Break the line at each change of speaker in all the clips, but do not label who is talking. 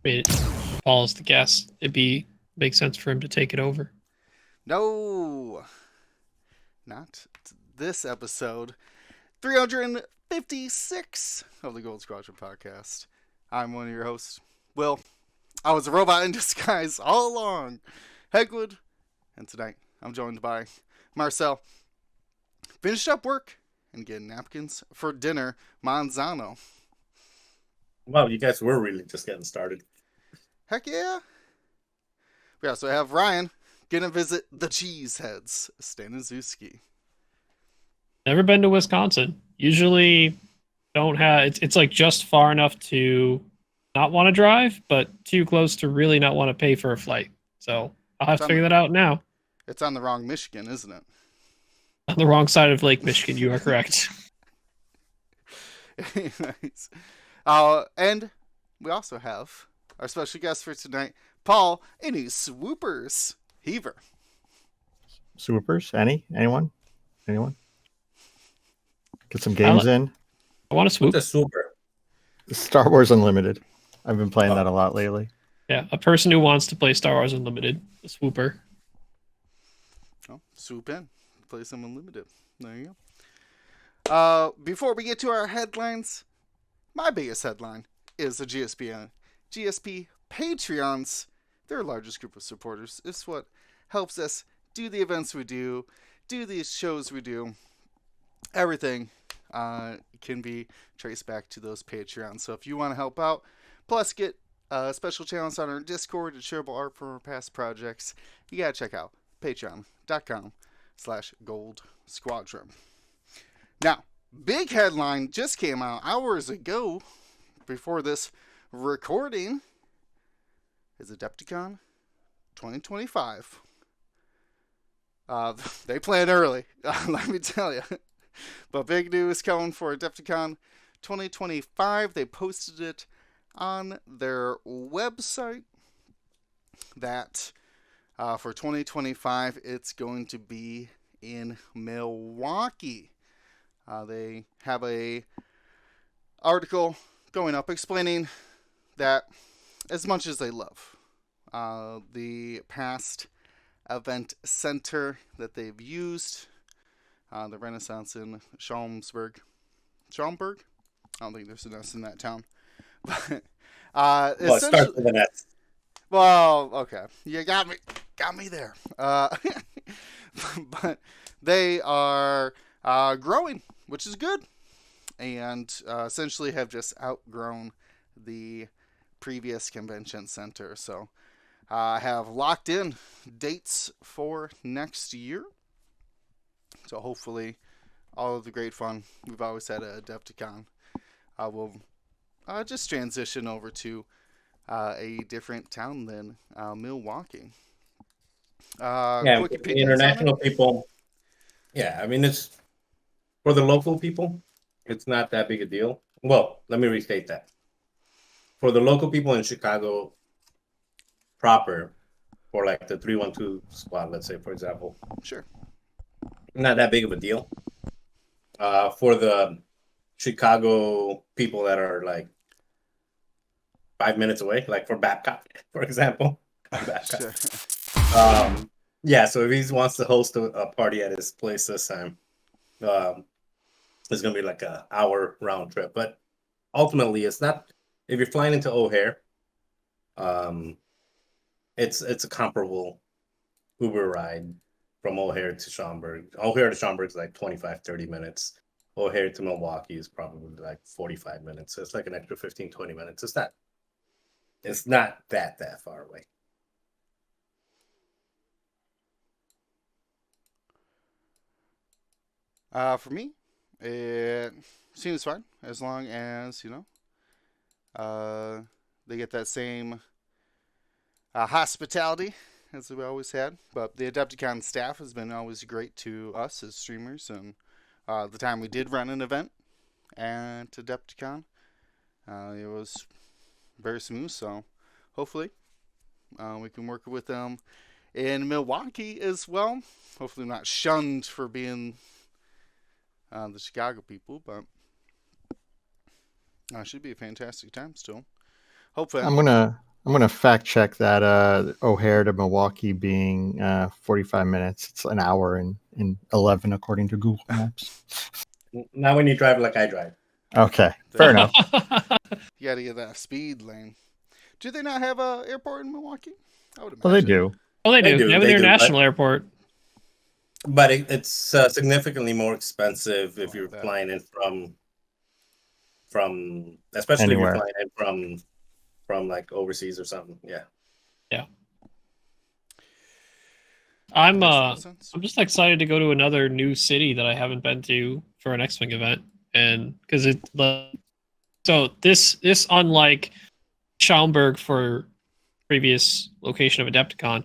I mean, Paul's the guest. Makes sense for him to take it over.
No, not this episode. 356 of the Gold Squadron podcast. I'm one of your hosts, Will. I was a robot in disguise all along, Hegwood, and tonight I'm joined by Marcel. Finished up work and getting napkins for dinner, Manzano.
Wow, you guys were really just getting started.
Heck yeah. We also have Ryan gonna visit the Cheeseheads, Staniszewski.
Never been to Wisconsin. Usually don't have it's like just far enough to not want to drive, but too close to really not want to pay for a flight. So I'll have
It's
to
on
figure
the,
that out now.
it's on the wrong Michigan, isn't it?
On the wrong side of Lake Michigan, you are correct.
Anyways. And we also have our special guest for tonight, Paul, and his swoopers, Heaver.
Swoopers? Anyone? Get some
I,
games in.
I want to
What's
swoop.
a super?
Star Wars Unlimited. I've been playing
Oh.
that a lot lately.
Yeah, a person who wants to play Star Wars Unlimited, a swooper.
Oh, swoop in. Play some Unlimited. There you go. Before we get to our headlines, my biggest headline is the GSP Patreons. Their largest group of supporters. It's what helps us do the events we do these shows we do. Everything can be traced back to those Patreons. So if you want to help out, plus get special channels on our Discord and shareable art from our past projects, you gotta check out patreon.com/Gold Squadron. Now, big headline just came out hours ago before this recording is Adepticon 2025. They plan early, let me tell you. But big news coming for Adepticon 2025. They posted it on their website that for 2025 it's going to be in Milwaukee. They have a article going up explaining that as much as they love the past event center that they've used, the Renaissance in Schaumburg. Schaumburg? I don't think there's an S in that town. But
Well, it starts with an S.
well, okay, you got me there. But they are growing, which is good, and essentially have just outgrown the previous convention center. So I have locked in dates for next year. So hopefully all of the great fun we've always had at Adepticon will just transition over to a different town than Milwaukee.
Yeah,
Quick
for the
opinions on it?
international people. Yeah, I mean, it's for the local people, it's not that big a deal. Well, let me restate that. For the local people in Chicago proper, for like the 312 squad, let's say, for example,
Sure.
not that big of a deal. For the Chicago people that are like 5 minutes away, like for Babcock, for example. Babcock.
Sure.
Yeah, so if he wants to host a party at his place this time, it's gonna be like an hour round trip. But ultimately, it's not. If you're flying into O'Hare, it's a comparable Uber ride from O'Hare to Schaumburg. O'Hare to Schaumburg is like 25-30 minutes. O'Hare to Milwaukee is probably like 45 minutes. So it's like an extra 15-20 minutes. It's not that far away.
For me, it seems fine as long as they get that same hospitality as we always had. But the Adepticon staff has been always great to us as streamers, and the time we did run an event at Adepticon, it was very smooth. So hopefully we can work with them in Milwaukee as well. Hopefully not shunned for being the Chicago people, but should be a fantastic time still. Hopefully.
I'm gonna fact check that O'Hare to Milwaukee being 45 minutes. It's an hour and 11 according to Google Maps.
Not when you drive like I drive.
Okay, fair enough.
You got to get that speed lane. Do they not have a airport in Milwaukee? I would imagine.
Well, they do.
Oh, they
They
do.
do,
They have an
they do,
international airport.
But it's significantly more expensive if you're
that.
flying in from especially
Anywhere.
if you're flying in from like overseas or something. Yeah.
I'm
Makes a lot of sense.
I'm just excited to go to another new city that I haven't been to for an X-Wing event, and because so this unlike Schaumburg for previous location of Adepticon,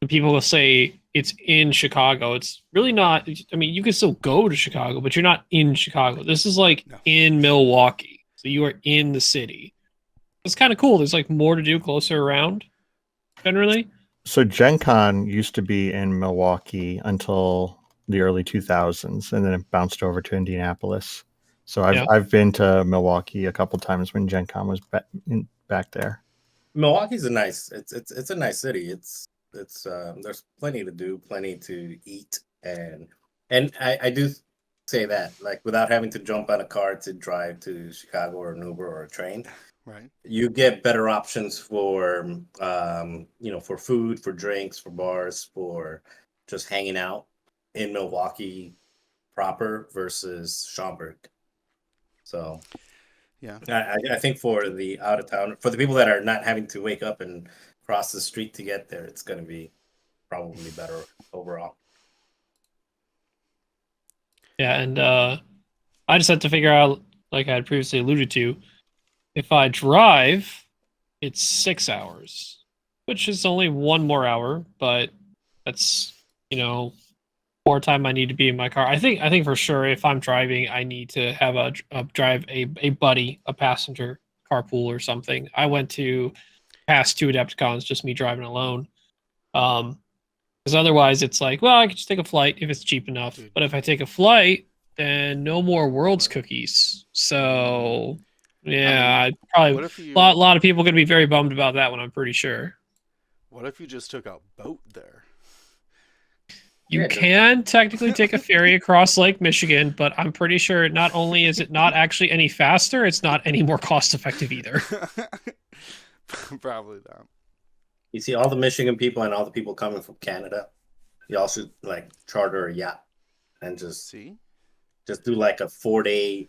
when people will say it's in Chicago, it's really not. I mean, you can still go to Chicago, but you're not in Chicago. This is like
No.
in Milwaukee, so you are in the city. It's kind of cool. There's like more to do closer around, generally.
So Gen Con used to be in Milwaukee until the early 2000s, and then it bounced over to Indianapolis. So I've been to Milwaukee a couple times when Gen Con was back there.
Milwaukee's a nice. It's a nice city. It's there's plenty to do, plenty to eat, and I do say that, like, without having to jump on a car to drive to Chicago or an Uber or a train,
Right.
you get better options for for food, for drinks, for bars, for just hanging out in Milwaukee proper versus Schaumburg. So
Yeah.
I think for the out of town, for the people that are not having to wake up and cross the street to get there, it's going to be probably better overall.
Yeah, and I just had to figure out, like I had previously alluded to, if I drive, it's 6 hours, which is only one more hour, but that's, more time I need to be in my car. I think for sure if I'm driving, I need to have a drive a buddy, a passenger carpool or something. I went to past 2 Adepticons, just me driving alone. Because otherwise it's like, well, I could just take a flight if it's cheap enough.
Dude.
But if I take a flight, then no more Worlds cookies. So yeah, I'd probably
What if you
a lot of people are gonna be very bummed about that one, I'm pretty sure.
What if you just took a boat there?
You
Yeah,
can technically take a ferry across Lake Michigan, but I'm pretty sure not only is it not actually any faster, it's not any more cost effective either.
Probably not.
You see all the Michigan people and all the people coming from Canada. You all should like charter a yacht and just
See?
do like a 4-day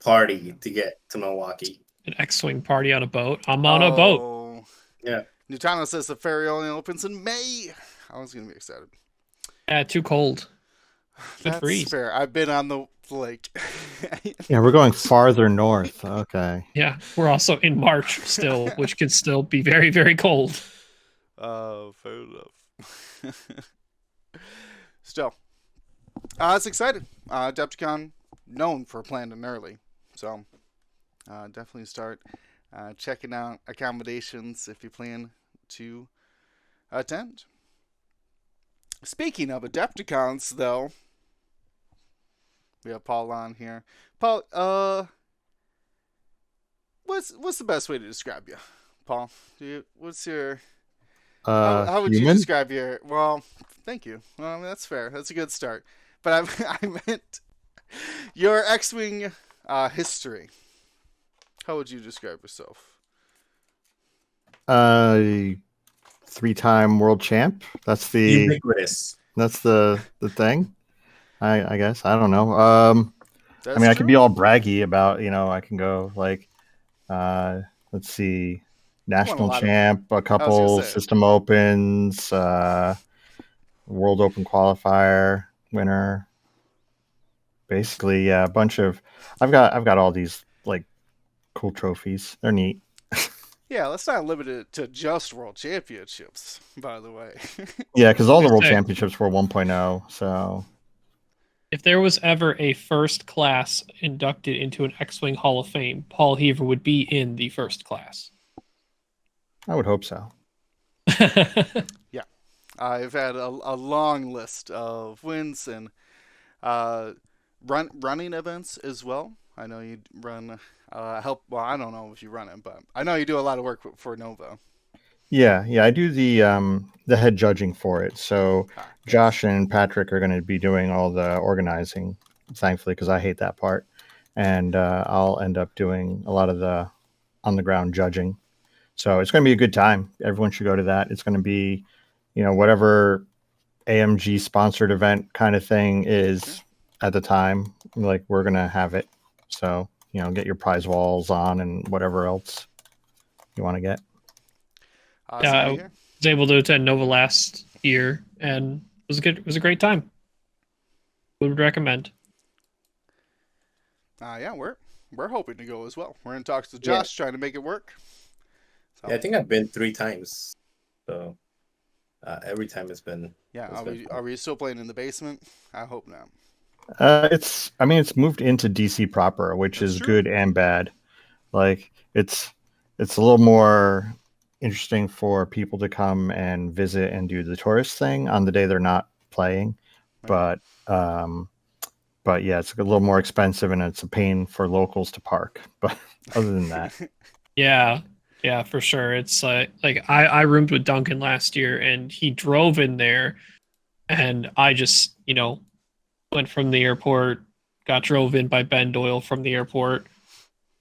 party to get to Milwaukee.
An X-Wing party on a boat. I'm on a boat.
Oh.
Yeah.
Nutano says the ferry only opens in May. I was gonna be excited.
Yeah, too cold. Good
That's
freeze.
fair. I've been on the lake.
Yeah, we're going farther north. Okay.
Yeah, we're also in March still, which could still be very, very cold.
Fair enough. Still, it's exciting. Adepticon, known for planning early, so definitely start checking out accommodations if you plan to attend. Speaking of Adepticons, though, we have Paul on here. Paul, what's the best way to describe you, Paul? What's your how would you
Human?
describe your? Well, thank you. Well, that's fair. That's a good start. But I meant your X-wing history. How would you describe yourself?
3-time world champ. That's the
Ubiquitous.
thing. I guess. I don't know.
That's
I mean, I could
true.
be all braggy about, I can go like, let's see, national
lot of-
champ, a
gonna
couple
say.
system opens, world open qualifier winner. Basically, yeah, a bunch of. I've got all these like cool trophies. They're neat.
Yeah, let's not limit it to just world championships. By the way.
Yeah, because all the world
Okay.
championships were 1.0. So
If there was ever a first class inducted into an X-Wing Hall of Fame, Paul Heaver would be in the first class.
I would hope so.
I've had a long list of wins and running events as well. I know you run help. Well, I don't know if you run it, but I know you do a lot of work for Nova.
Yeah, I do the head judging for it. So
Ah, yes.
Josh and Patrick are going to be doing all the organizing, thankfully, because I hate that part, and I'll end up doing a lot of the on the ground judging. So it's going to be a good time. Everyone should go to that. It's going to be, whatever AMG sponsored event kind of thing is at the time. Like we're going to have it. So get your prize walls on and whatever else you want to get.
Awesome
I
to
was
hear.
able to attend Nova last year, and it was a great time. Would recommend.
Yeah, we're hoping to go as well. We're in talks with
Yeah.
Josh, trying to make it work. So,
Yeah, I think I've been 3 times. So every time it's been.
yeah,
It's been
are we still playing in the basement? I hope not.
It's moved into DC proper, which
That's
is
true.
good and bad. Like it's a little more interesting for people to come and visit and do the tourist thing on the day they're not playing.
Right.
But yeah, it's a little more expensive and it's a pain for locals to park. But other than that,
Yeah, for sure. It's I roomed with Duncan last year, and he drove in there, and I just went from the airport, got drove in by Ben Doyle from the airport,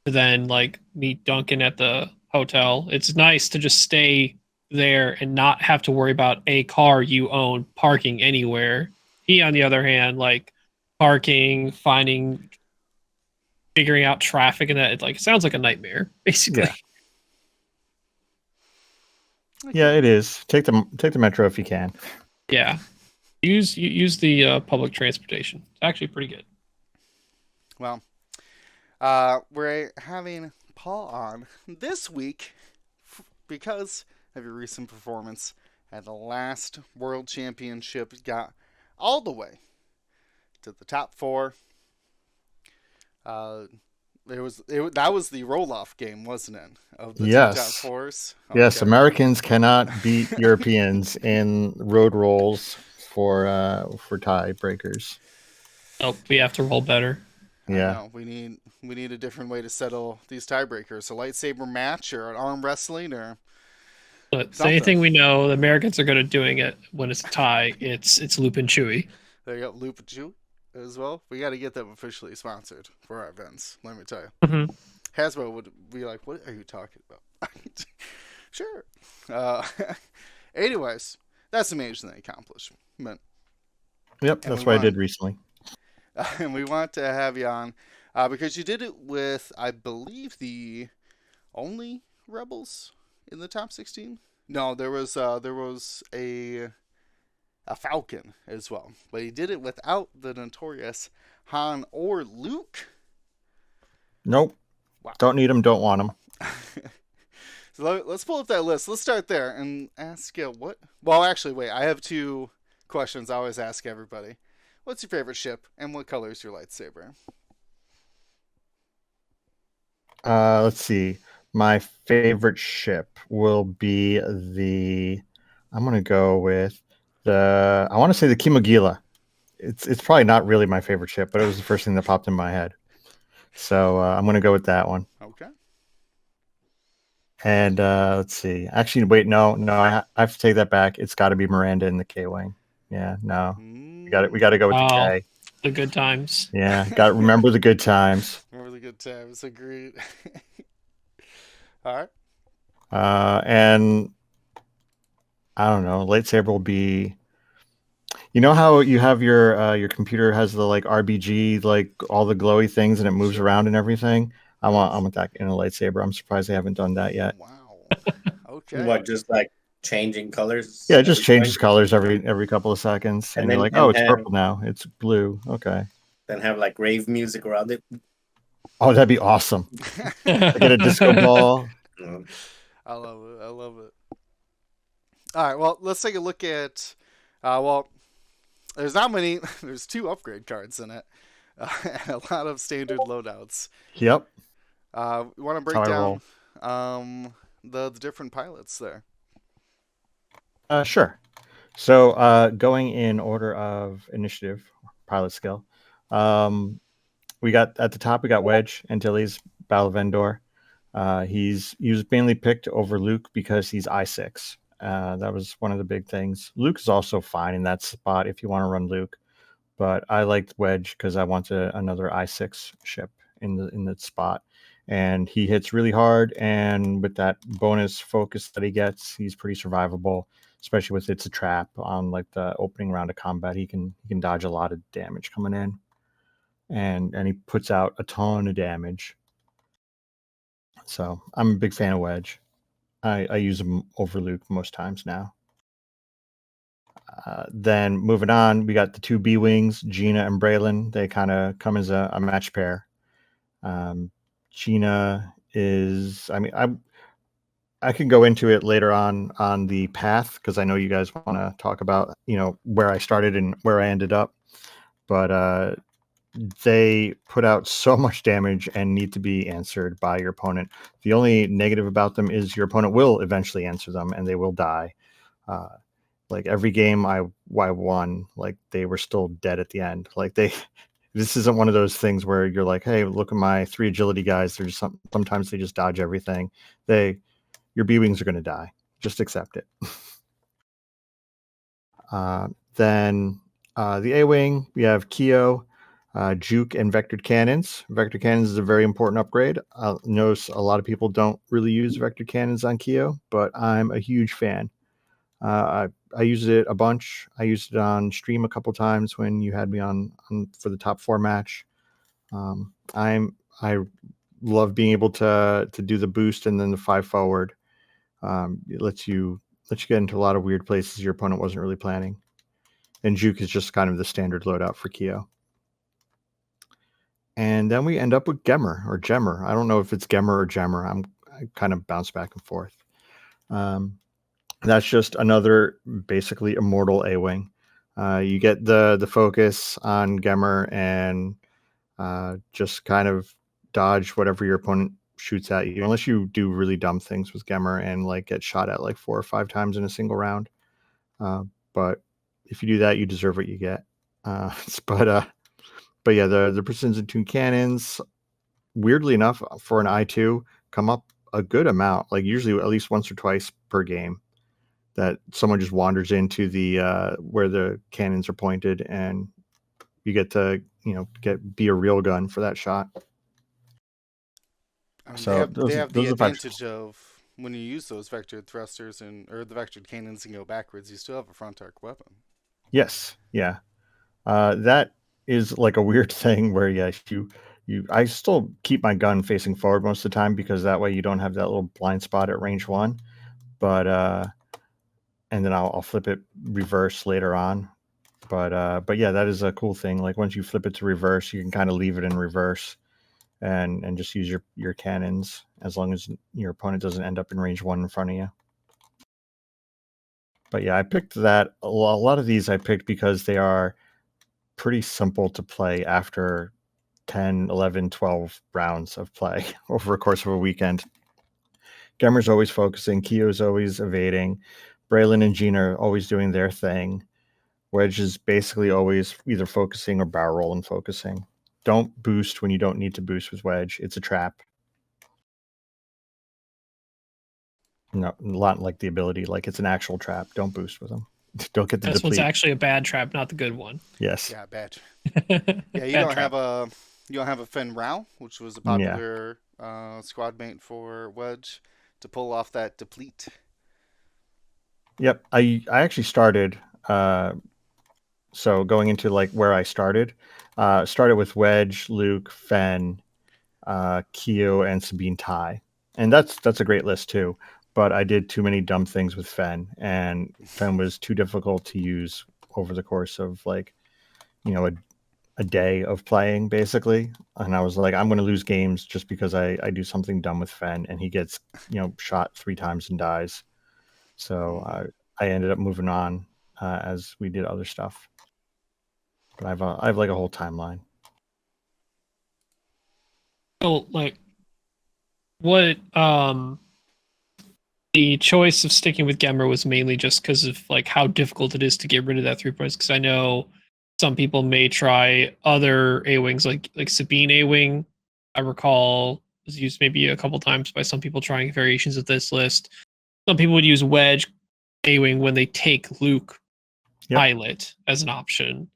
to then meet Duncan at the hotel. It's nice to just stay there and not have to worry about a car you own parking anywhere. He, on the other hand, parking, figuring out traffic, and that it sounds like a nightmare, basically.
yeah, it is. Take the metro if you can.
Yeah. Use the public transportation. It's actually pretty good.
Well, we're having Paul on this week because of your recent performance at the last World Championship. Got all the way to the top 4. That was the roll-off game, wasn't it? Of the 2 top
Yes.
4s.
Yes,
Okay.
Americans cannot beat Europeans in road rolls for tiebreakers.
Oh, we have to roll better.
I
Yeah.
know. We need a different way to settle these tiebreakers. A lightsaber match or an arm wrestling or
But
something.
anything we know, the Americans are good at doing it when it's a tie. It's Loop and Chewy.
There you go, Lupachu as well. We got to get them officially sponsored for our events. Let me tell you,
Mm-hmm.
Hasbro would be like, "What are you talking about?" Sure. Anyways, that's a major accomplishment.
Yep, that's what I did recently.
And we want to have you on because you did it with, I believe, the only Rebels in the top 16. No, there was a Falcon as well, but he did it without the notorious Han or Luke.
Nope.
Wow.
Don't need them. Don't want them.
So let's pull up that list. Let's start there and ask you what. Well, actually, wait. I have 2 questions I always ask everybody. What's your favorite ship, and what color is your lightsaber?
Let's see. My favorite ship will be I'm gonna go with I want to say the Kimogila. It's probably not really my favorite ship, but it was the first thing that popped in my head. So I'm gonna go with that one.
Okay.
And let's see. Actually, wait, no, I have to take that back. It's got to be Miranda in the K-wing. Yeah, no, we got to go with the K.
The good times.
Yeah, got to remember the good times.
Remember the good times. Agreed. All right.
And I don't know. Lightsaber will be. You know how you have your computer has the RBG, all the glowy things, and it moves around and everything. I want that in a lightsaber. I'm surprised they haven't done that yet.
Wow. Okay.
What, just changing colors?
Yeah, it just changes colors every couple of seconds, and
then,
you're like, oh, it's purple now. It's blue. Okay.
Then have rave music around it.
Oh, that'd be awesome. I get a disco ball.
I love it. I love it. All right. Well, let's take a look at. Well, there's not many. There's 2 upgrade cards in it, and a lot of standard loadouts.
Yep.
We want to break down the different pilots there.
Sure. So going in order of initiative, pilot skill, we got at the top. We got Wedge, Antilles, Battle of Endor. He was mainly picked over Luke because he's I6. That was one of the big things. Luke is also fine in that spot if you want to run Luke, but I liked Wedge because I wanted another I6 ship in the spot, and he hits really hard. And with that bonus focus that he gets, he's pretty survivable, especially with it's a trap on like the opening round of combat. He can dodge a lot of damage coming in, and he puts out a ton of damage. So I'm a big fan of Wedge. I use him over Luke most times now. Then moving on, we got the two B wings, Gina and Braylon. They kind of come as a match pair. Gina is, I mean, I can go into it later on the path because I know you guys want to talk about where I started and where I ended up, but they put out so much damage and need to be answered by your opponent. The only negative about them is your opponent will eventually answer them and they will die. Like every game I won, like they were still dead at the end. Like this isn't one of those things where you're like, hey, look at my 3 agility guys. They're just sometimes they just dodge everything. Your B-wings are going to die. Just accept it. Then the A-wing, we have Keo, Juke, and vectored cannons. Vector cannons is a very important upgrade. I notice a lot of people don't really use vector cannons on Keo, but I'm a huge fan. I used it a bunch. I used it on stream a couple times when you had me on for the top 4 match. I love being able to do the boost and then the 5 forward. It lets you get into a lot of weird places your opponent wasn't really planning. And Juke is just kind of the standard loadout for Keo. And then we end up with Gemmer or Gemmer. I don't know if it's Gemmer or Gemmer. I kind of bounce back and forth. That's just another basically immortal A-wing. You get the focus on Gemmer and just kind of dodge whatever your opponent shoots at you, unless you do really dumb things with Gemmer and like get shot at like 4 or 5 times in a single round. But if you do that, you deserve what you get. But yeah, the precision tuned cannons, weirdly enough, for an I2, come up a good amount. Like usually at least once or twice per game, that someone just wanders into the where the cannons are pointed, and you get to be a real gun for that shot.
So they have the advantage of when you use those vectored thrusters or the vectored cannons and go backwards, you still have a front arc weapon.
Yes, yeah, that is like a weird thing where I still keep my gun facing forward most of the time because that way you don't have that little blind spot at range 1. But and then I'll flip it reverse later on. But yeah, that is a cool thing. Like once you flip it to reverse, you can kind of leave it in reverse and just use your cannons as long as your opponent doesn't end up in range 1 in front of you. But yeah, I picked that. A lot of these I picked because they are pretty simple to play after 10, 11, 12 rounds of play over a course of a weekend. Gemmer's always focusing. Keo's always evading. Braylon and Gina are always doing their thing. Wedge is basically always either focusing or barrel roll and focusing. Don't boost when you don't need to boost with Wedge. It's a trap. No, a lot like the ability, like it's an actual trap. Don't boost with them. Don't get the
This
deplete.
one's actually a bad trap, not the good one.
Yes.
Yeah, bad. Yeah, you don't have a Fen Rao, which was a popular squad mate for Wedge, to pull off that deplete.
Yep, I actually started. So going into like where I started with Wedge, Luke, Fen, Keo, and Sabine Tai, and that's a great list too. But I did too many dumb things with Fen, and Fen was too difficult to use over the course of like, a day of playing basically. And I was like, I'm going to lose games just because I do something dumb with Fen, and he gets shot 3 times and dies. So I ended up moving on as we did other stuff. But I have like a whole timeline.
So like, what the choice of sticking with Gemmer was mainly just because of like how difficult it is to get rid of that 3 points. Because I know some people may try other A-Wings, like Sabine A-Wing. I recall was used maybe a couple times by some people trying variations of this list. Some people would use Wedge A-Wing when they take Luke pilot as an option.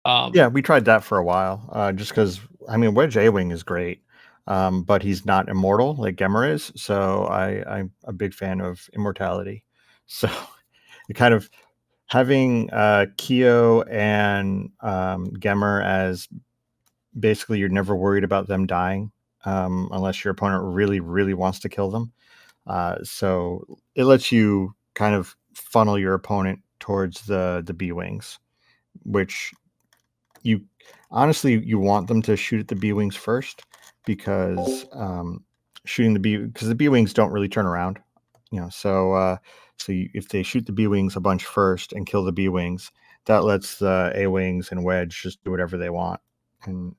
Yeah, we tried that for a while, just because, I mean, Wedge A-Wing is great, but he's not immortal like Gemmer is, so I'm a big fan of immortality. So it kind of having Keo and Gemmer as basically you're never worried about them dying unless your opponent really, really wants to kill them. So it lets you kind of funnel your opponent towards the B-Wings, which you honestly you want them to shoot at the B-Wings first, because shooting because the B-Wings don't really turn around, so if they shoot the B-Wings a bunch first and kill the B-Wings, that lets the A-Wings and Wedge just do whatever they want and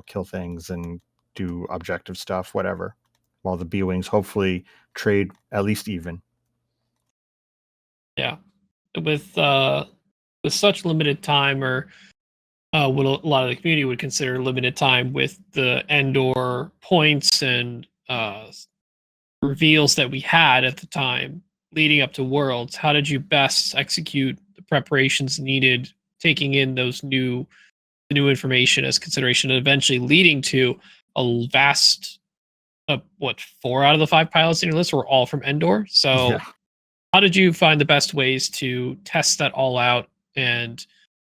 kill things and do objective stuff, whatever, while the B-Wings hopefully trade at least even.
Yeah, with such limited time, or what a lot of the community would consider limited time, with the Endor points and reveals that we had at the time leading up to Worlds, how did you best execute the preparations needed, taking in those new information as consideration, and eventually leading to a vast 4 out of the 5 pilots in your list were all from Endor? So
Yeah.
how did you find the best ways to test that all out and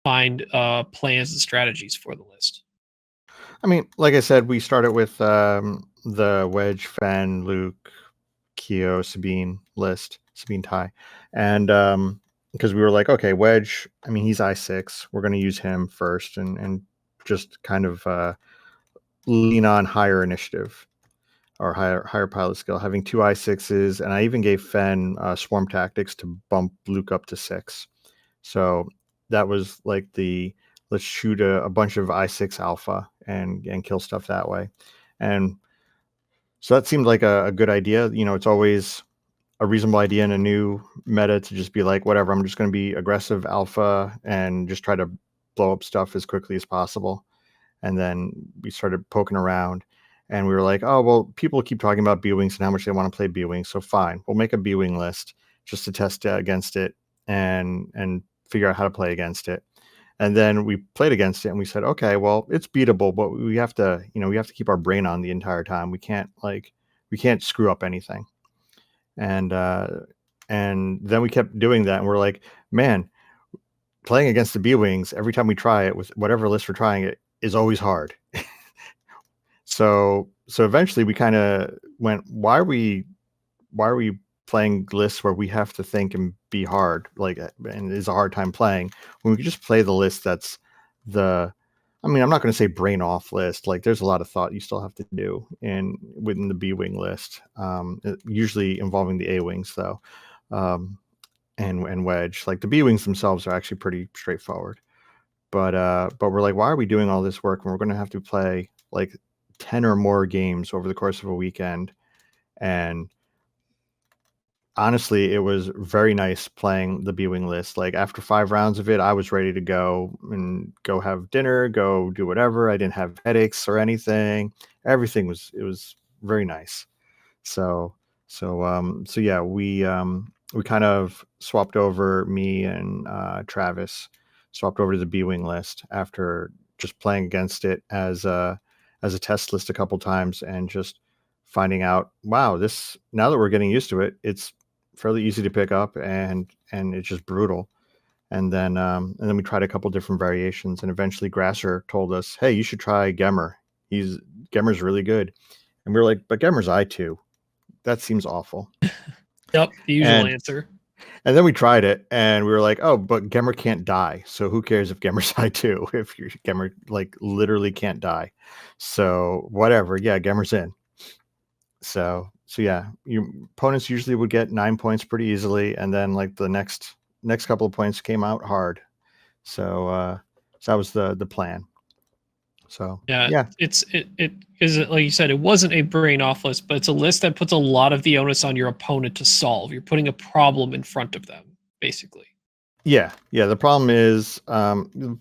find plans and strategies for the list?
I mean, like I said, we started with the Wedge, Fen, Luke, Keo, Sabine list, Sabine Ty, and because we were like, okay, Wedge, I mean, he's I6, we're going to use him first, and just kind of lean on higher initiative or higher pilot skill, having 2 I6s, and I even gave Fen swarm tactics to bump Luke up to 6. So that was like let's shoot a bunch of I6 alpha and kill stuff that way. And so that seemed like a good idea. It's always a reasonable idea in a new meta to just be like, whatever, I'm just going to be aggressive alpha and just try to blow up stuff as quickly as possible. And then we started poking around and we were like, oh, well, people keep talking about B-Wings and how much they want to play B-Wings. So fine, we'll make a B-Wing list just to test against it and figure out how to play against it. And then we played against it and we said, okay, well, it's beatable, but we have to keep our brain on the entire time. We can't screw up anything. And then we kept doing that, and we're like, man, playing against the B-Wings, every time we try it with whatever list we're trying it, is always hard. So eventually we kind of went, why are we playing lists where we have to think and be hard, and it's a hard time playing, when we could just play the list that's I'm not going to say brain off list. Like, there's a lot of thought you still have to do within the B-Wing list, usually involving the A-Wings though, and Wedge. Like, the B-Wings themselves are actually pretty straightforward, but we're like, why are we doing all this work when we're going to have to play like 10 or more games over the course of a weekend? And honestly, it was very nice playing the B-Wing list. Like, after 5 rounds of it, I was ready to go have dinner, go do whatever. I didn't have headaches or anything. Everything it was very nice. So yeah, we kind of swapped over, me and Travis swapped over to the B-Wing list after just playing against it as a test list a couple times and just finding out, wow, now that we're getting used to it, it's fairly easy to pick up and it's just brutal. And then we tried a couple different variations, and eventually Grasser told us, hey, you should try Gemmer. Gemmer's really good. And we were like, but Gemmer's I2. That seems awful.
Yep, the usual answer.
And then we tried it, and we were like, oh, but Gemmer can't die. So who cares if Gemmer's I2, if your Gemmer literally can't die? So whatever. Yeah, Gemmer's in. So yeah, your opponents usually would get 9 points pretty easily, and then the next couple of points came out hard. So that was the plan. So
yeah. It is, like you said, it wasn't a brain off list, but it's a list that puts a lot of the onus on your opponent to solve. You're putting a problem in front of them, basically.
Yeah. The problem is,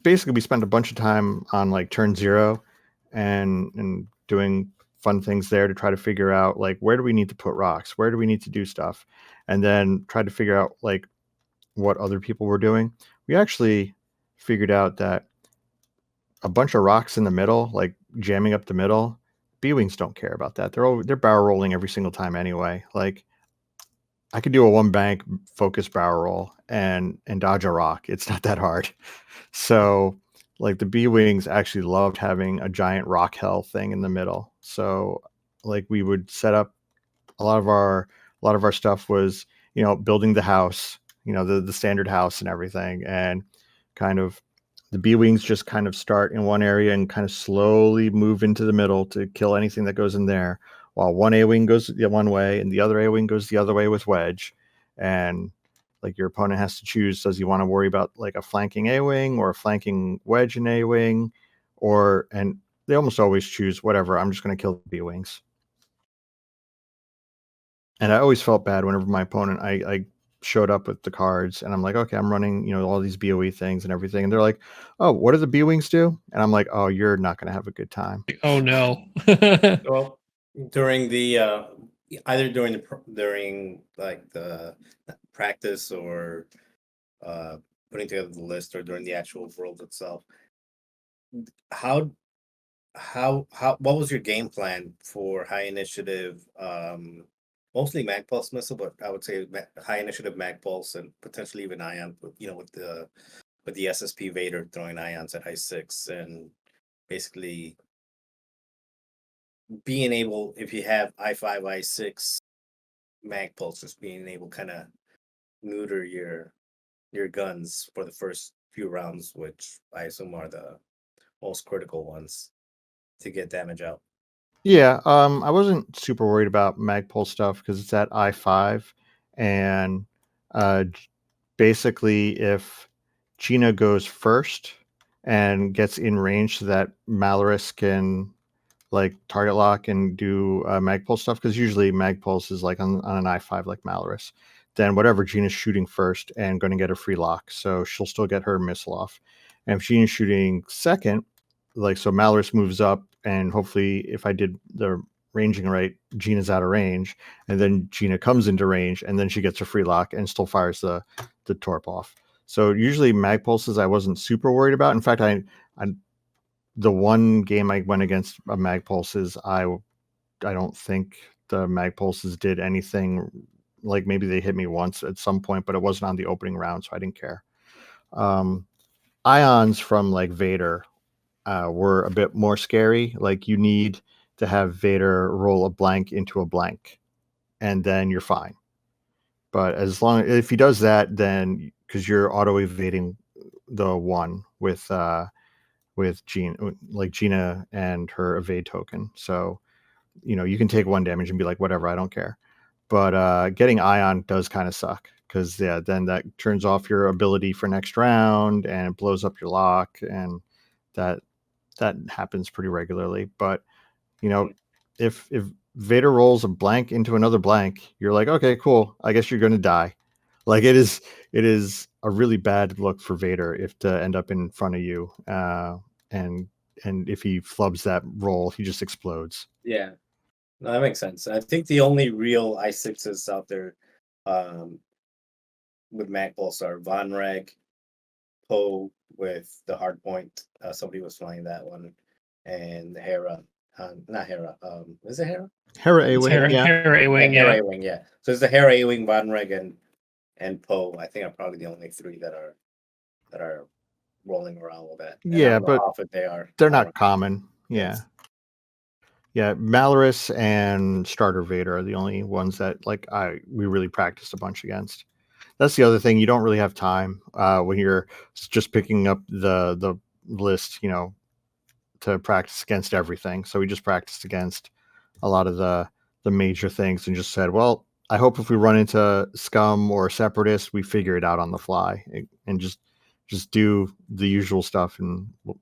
basically, we spent a bunch of time on like turn 0, and doing fun things there to try to figure out like where do we need to put rocks, where do we need to do stuff, and then try to figure out like what other people were doing. We actually figured out that a bunch of rocks in the middle, like jamming up the middle, B-wings don't care about that. They're barrel rolling every single time anyway. Like I could do a one bank focus barrel roll and dodge a rock. It's not that hard. So like the B-wings actually loved having a giant rock hell thing in the middle. So like we would set up a lot of our stuff was, building the house, the standard house and everything, and kind of the B-wings just kind of start in one area and kind of slowly move into the middle to kill anything that goes in there, while one A-wing goes the one way and the other A-wing goes the other way with wedge. And like your opponent has to choose, does he want to worry about like a flanking A-wing or a flanking wedge in A-wing, and they almost always choose whatever, I'm just going to kill the B-wings. And I always felt bad whenever my opponent, I showed up with the cards and I'm like, okay, I'm running, all these BOE things and everything. And they're like, oh, what do the B-wings do? And I'm like, oh, you're not going to have a good time.
Oh no.
Well, during the either during like the practice or putting together the list or during the actual world itself, how what was your game plan for high initiative, mostly mag pulse missile, but I would say high initiative mag pulse and potentially even ion, with the SSP Vader throwing ions at I-6 and basically being able, if you have I-5 I-6 mag pulse, just being able kind of neuter your guns for the first few rounds, which I assume are the most critical ones to get damage out.
Yeah, I wasn't super worried about Magpul stuff because it's at I-5, and basically if Gina goes first and gets in range so that Malorus can like target lock and do Magpulse stuff, because usually Magpulse is like on an I-5 like Malorus, then whatever, Gina's shooting first and going to get a free lock, so she'll still get her missile off. And if Gina's shooting second, like so Malorus moves up, and hopefully if I did the ranging right, Gina's out of range, and then Gina comes into range, and then she gets a free lock and still fires the torp off. So usually Magpulses I wasn't super worried about. In fact, I the one game I went against a Magpulses, I don't think the Magpulses did anything. Like maybe they hit me once at some point, but it wasn't on the opening round, so I didn't care. Ions from like Vader were a bit more scary. Like you need to have Vader roll a blank into a blank, and then you're fine. But if he does that, then because you're auto evading the one with Gina, like Gina and her evade token. So, you can take one damage and be like, whatever, I don't care. But getting Ion does kind of suck because then that turns off your ability for next round and it blows up your lock, and that happens pretty regularly. But if Vader rolls a blank into another blank, you're like, okay, cool, I guess you're going to die. Like it is a really bad look for Vader if to end up in front of you, and if he flubs that roll, he just explodes.
Yeah, no, that makes sense. I think the only real I-6s out there with Magpulse are Von Reg, Poe with the hard point. Somebody was flying that one, and Hera. Not Hera. Is it Hera?
Hera A-Wing, yeah.
Hera A-Wing,
Hera
yeah.
A-Wing, yeah. So it's the Hera A-Wing, Von Reg, and Poe. I think are probably the only three that are rolling around with that.
Yeah, but
often
they're not common. Yeah.
Yes.
Yeah, Malorus and Starter Vader are the only ones that we really practiced a bunch against. That's the other thing. You don't really have time when you're just picking up the list, to practice against everything. So we just practiced against a lot of the major things and just said, well, I hope if we run into scum or separatists, we figure it out on the fly and just do the usual stuff and we'll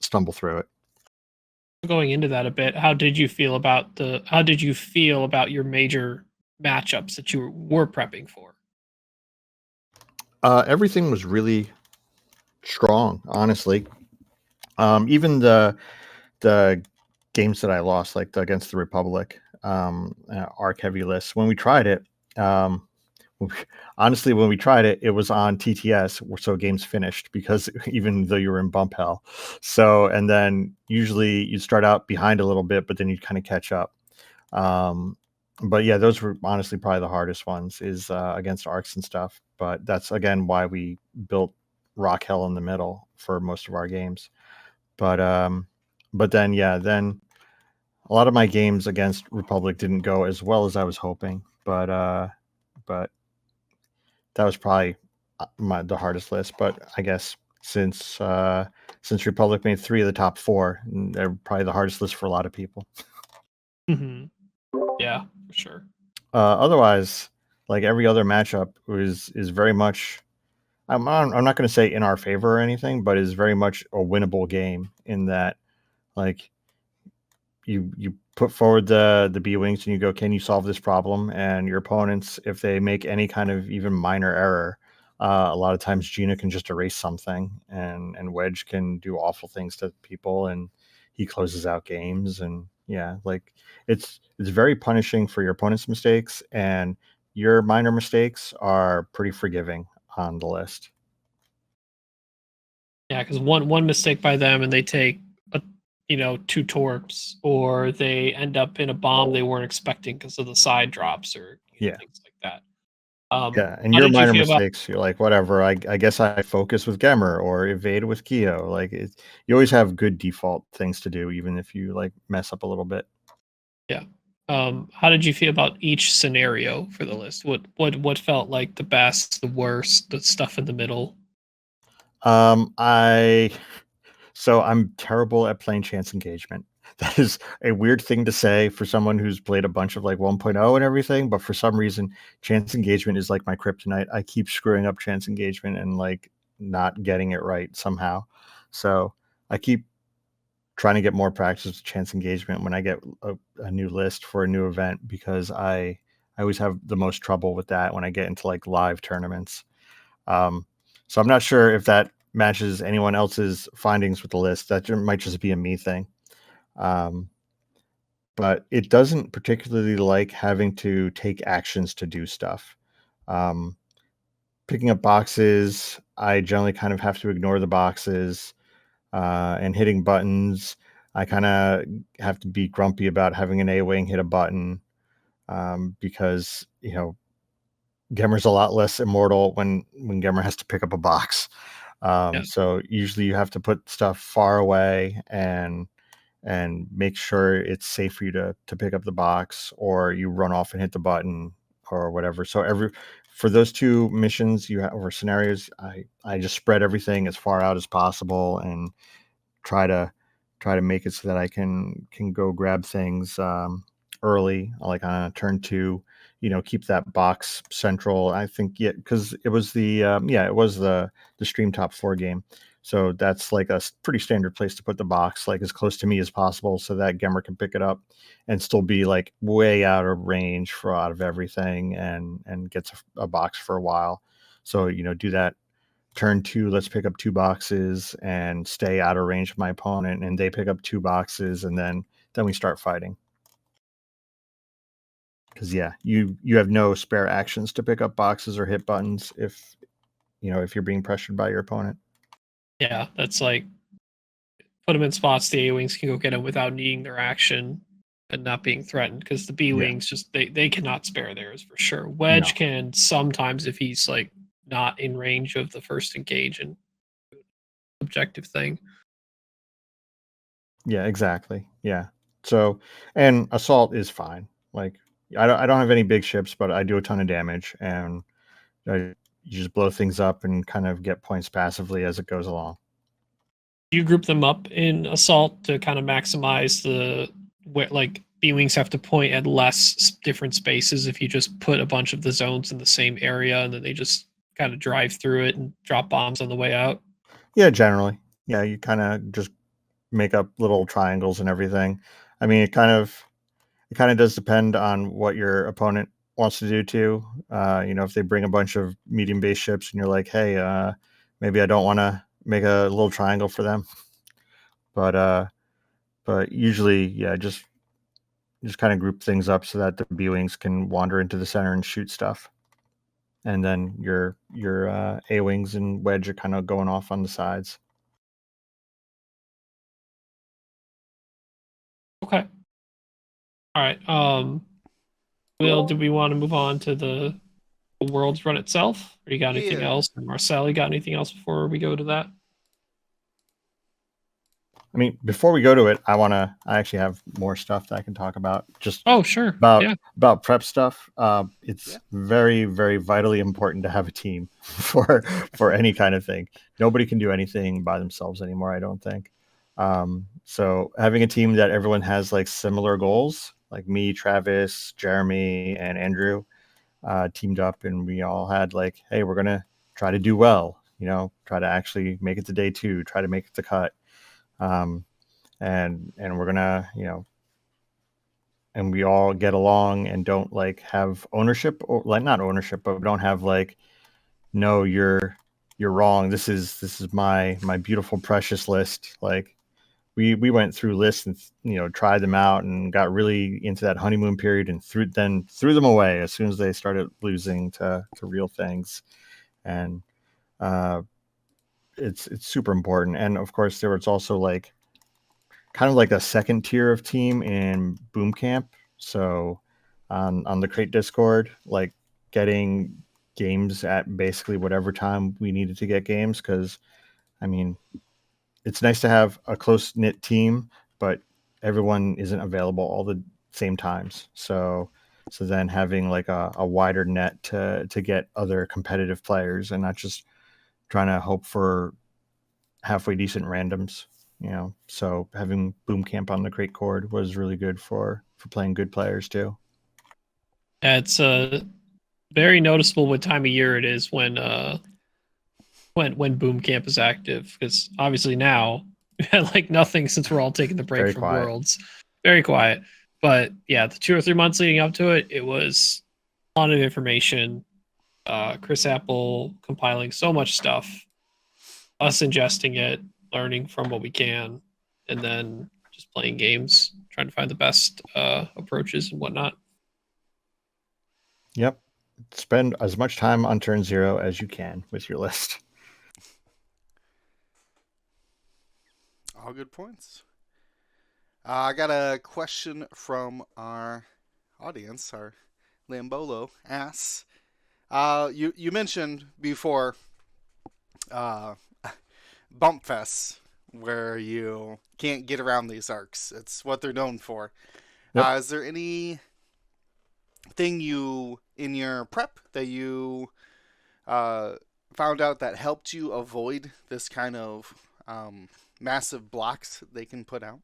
stumble through it.
Going into that a bit, how did you feel about your major matchups that you were prepping for?
Everything was really strong, honestly. Even the games that I lost, like against the Republic, Arc Heavy List, when we tried it, um, honestly, when we tried it, it was on TTS, so games finished because even though you were in bump hell. So, and then usually you start out behind a little bit, but then you kind of catch up. Um, but yeah, those were honestly probably the hardest ones is against arcs and stuff. But that's again why we built Rock Hell in the middle for most of our games. But then yeah, then a lot of my games against Republic didn't go as well as I was hoping. But that was probably the hardest list. But I guess since Republic made 3 of the top 4, they're probably the hardest list for a lot of people.
Mm-hmm. Yeah, for sure.
Otherwise, like every other matchup is very much. I'm not going to say in our favor or anything, but is very much a winnable game in that, like, you put forward the B wings and you go, can you solve this problem? And your opponents, if they make any kind of even minor error, a lot of times Gina can just erase something, and Wedge can do awful things to people, and he closes out games. And yeah, like it's very punishing for your opponent's mistakes, and your minor mistakes are pretty forgiving on the list.
Yeah, because one mistake by them and they take a 2 torps, or they end up in a bomb they weren't expecting because of the side drops or
Yeah.
things like that.
Yeah, and
How
your
did you
minor
feel about?
mistakes, you're like, whatever. I guess I focus with Gemmer or evade with Keo. Like, you always have good default things to do, even if you like mess up a little bit.
Yeah. How did you feel about each scenario for the list? What felt like the best, the worst, the stuff in the middle?
I So I'm terrible at playing chance engagement. That is a weird thing to say for someone who's played a bunch of like 1.0 and everything, but for some reason, chance engagement is like my kryptonite. I keep screwing up chance engagement and like not getting it right somehow. So I keep trying to get more practice with chance engagement when I get a new list for a new event, because I always have the most trouble with that when I get into like live tournaments. So I'm not sure if that matches anyone else's findings with the list. That might just be a me thing. Um, but it doesn't particularly like having to take actions to do stuff. Um, Picking up boxes, I generally kind of have to ignore the boxes, and hitting buttons. I kind of have to be grumpy about having an A-wing hit a button, because Gemmer's a lot less immortal when Gemmer has to pick up a box.
Yeah.
So usually you have to put stuff far away and make sure it's safe for you to pick up the box, or you run off and hit the button or whatever. So for those 2 missions you have, or scenarios, I just spread everything as far out as possible and try to make it so that I can go grab things early, like on turn 2. Keep that box central. I think, yeah, because it was the stream top 4 game, so that's like a pretty standard place to put the box, like as close to me as possible, so that Gemmer can pick it up and still be like way out of range for out of everything, and gets a box for a while. So do that turn 2, let's pick up 2 boxes and stay out of range of my opponent, and they pick up 2 boxes, and then we start fighting. Because yeah, you have no spare actions to pick up boxes or hit buttons if you're being pressured by your opponent.
Yeah, that's like put them in spots the A-wings can go get them without needing their action and not being threatened, because the B-wings just they cannot spare theirs for sure. Wedge
No.
can sometimes if he's like not in range of the first engage and objective thing.
Yeah, exactly. Yeah. So, and assault is fine. Like, I don't have any big ships, but I do a ton of damage, and you just blow things up and kind of get points passively as it goes along.
Do you group them up in assault to kind of maximize the where like B-wings have to point at less different spaces if you just put a bunch of the zones in the same area and then they just kind of drive through it and drop bombs on the way out?
Yeah, generally. Yeah, you kind of just make up little triangles and everything. I mean, it kind of does depend on what your opponent wants to do too. If they bring a bunch of medium base ships and you're like, hey, maybe I don't want to make a little triangle for them, but usually, yeah, just kind of group things up so that the B-wings can wander into the center and shoot stuff, and then your A-wings and wedge are kind of going off on the sides.
Okay. All right. Will, do we want to move on to the World's Run itself? Or you got anything
Yeah.
else? Or Marcel, you got anything else before we go to that?
I mean, before we go to it, I actually have more stuff that I can talk about. Just
Sure.
about prep stuff. It's
Yeah.
very, very vitally important to have a team for any kind of thing. Nobody can do anything by themselves anymore, I don't think. So having a team that everyone has like similar goals, like me, Travis, Jeremy, and Andrew, teamed up, and we all had like, hey, we're gonna try to do well. Try to actually make it to day 2. Try to make it to cut. And we're gonna, and we all get along and don't like have ownership, or like not ownership, but we don't have like, no, you're wrong. This is my beautiful precious list. Like we went through lists and tried them out and got really into that honeymoon period and threw them away as soon as they started losing to real things. And it's super important. And of course there was also like kind of like a second tier of team in boom camp. So on the crate Discord, like getting games at basically whatever time we needed to get games. Cause I mean, it's nice to have a close knit team, but everyone isn't available all the same times. So then having like a wider net to get other competitive players and not just trying to hope for halfway decent randoms. So having boom camp on the crate cord was really good for playing good players too.
Yeah, it's very noticeable what time of year it is when boom camp is active, because obviously now we had like nothing since we're all taking the break
Very
from
quiet.
Worlds. Very quiet. But yeah, the 2 or 3 months leading up to it, it was a lot of information. Chris Apple compiling so much stuff, us ingesting it, learning from what we can, and then just playing games, trying to find the best approaches and whatnot.
Yep. Spend as much time on turn 0 as you can with your list.
All good points. I got a question from our audience. Our Lambolo asks, you mentioned before bump fests where you can't get around these arcs. It's what they're known for.
Yep.
Is there any thing you in your prep that you found out that helped you avoid this kind of massive blocks they can put out?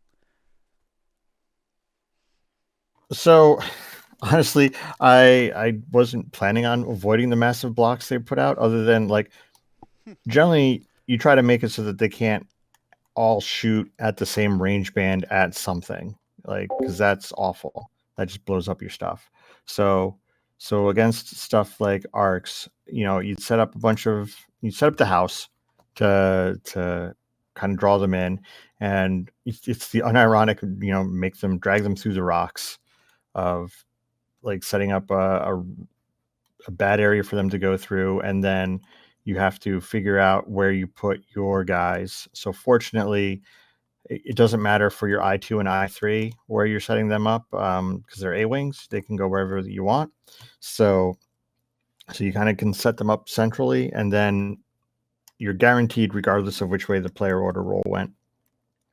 So honestly, I wasn't planning on avoiding the massive blocks they put out, other than like generally you try to make it so that they can't all shoot at the same range band at something, like, because that's awful. That just blows up your stuff. So against stuff like arcs, you'd set up the house to kind of draw them in, and it's the unironic, drag them through the rocks of like setting up a bad area for them to go through, and then you have to figure out where you put your guys. So fortunately, it doesn't matter for your I2 and I3 where you're setting them up, because they're A-wings. They can go wherever you want. So you kind of can set them up centrally, and then you're guaranteed, regardless of which way the player order roll went,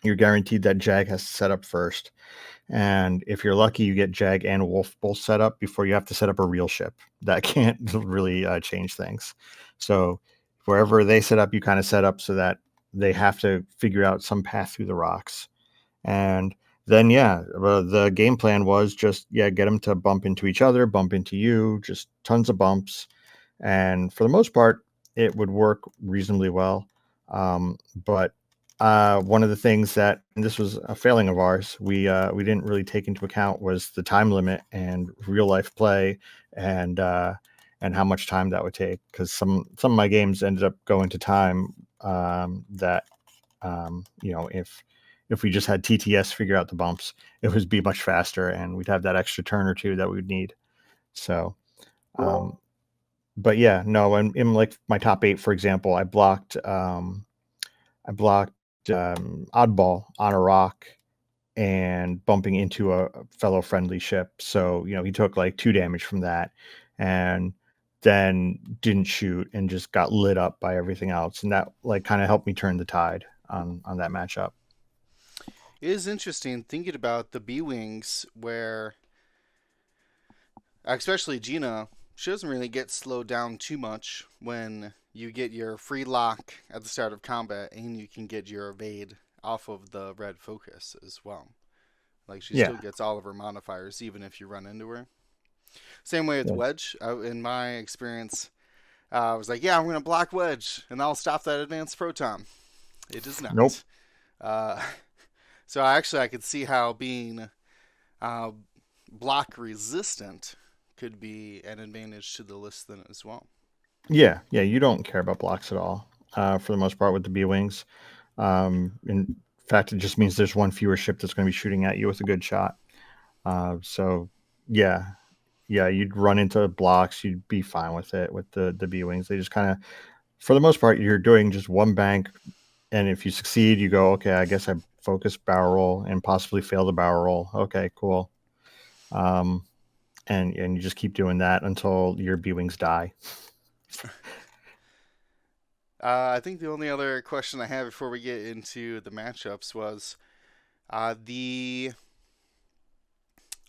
you're guaranteed that Jag has to set up first. And if you're lucky, you get Jag and Wolf both set up before you have to set up a real ship. That can't really change things. So wherever they set up, you kind of set up so that they have to figure out some path through the rocks. And then, the game plan was just, get them to bump into each other, bump into you, just tons of bumps. And for the most part, it would work reasonably well. But one of the things that, and this was a failing of ours, we didn't really take into account was the time limit and real life play, and how much time that would take. Because some of my games ended up going to time that if we just had TTS figure out the bumps, it would be much faster, and we'd have that extra turn or two that we'd need. So, but yeah, no, in like my top 8, for example, I blocked oddball on a rock and bumping into a fellow friendly ship. So, he took like 2 damage from that, and then didn't shoot and just got lit up by everything else. And that like kind of helped me turn the tide on that matchup.
It is interesting thinking about the B-Wings where, especially Gina, she doesn't really get slowed down too much when you get your free lock at the start of combat and you can get your evade off of the red focus as well. Like, she still gets all of her modifiers even if you run into her. Same way with Wedge. In my experience, I was like, I'm going to block Wedge and I'll stop that advanced proton. It does not.
Nope.
So I could see how being block resistant could be an advantage to the list then as well.
Yeah, you don't care about blocks at all for the most part with the B-Wings. In fact, it just means there's one fewer ship that's going to be shooting at you with a good shot. So yeah, you'd run into blocks, you'd be fine with it with the B-Wings. They just kind of, for the most part, you're doing just one bank, and if you succeed, you go, okay, I guess I focus barrel roll and possibly fail the barrel roll. Okay, cool. And you just keep doing that until your B-Wings die.
I think the only other question I have before we get into the matchups was the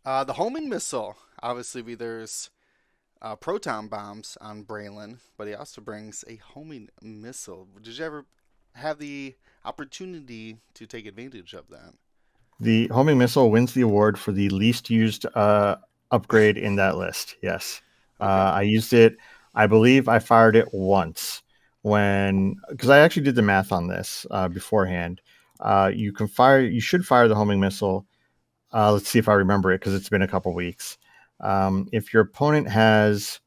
homing missile. Obviously, there's proton bombs on Braylon, but he also brings a homing missile. Did you ever have the opportunity to take advantage of that?
The homing missile wins the award for the least used upgrade in that list. Yes. Okay. I used it. I believe I fired it once because I actually did the math on this beforehand. You should fire the homing missile. Let's see if I remember it because it's been a couple weeks. If your opponent has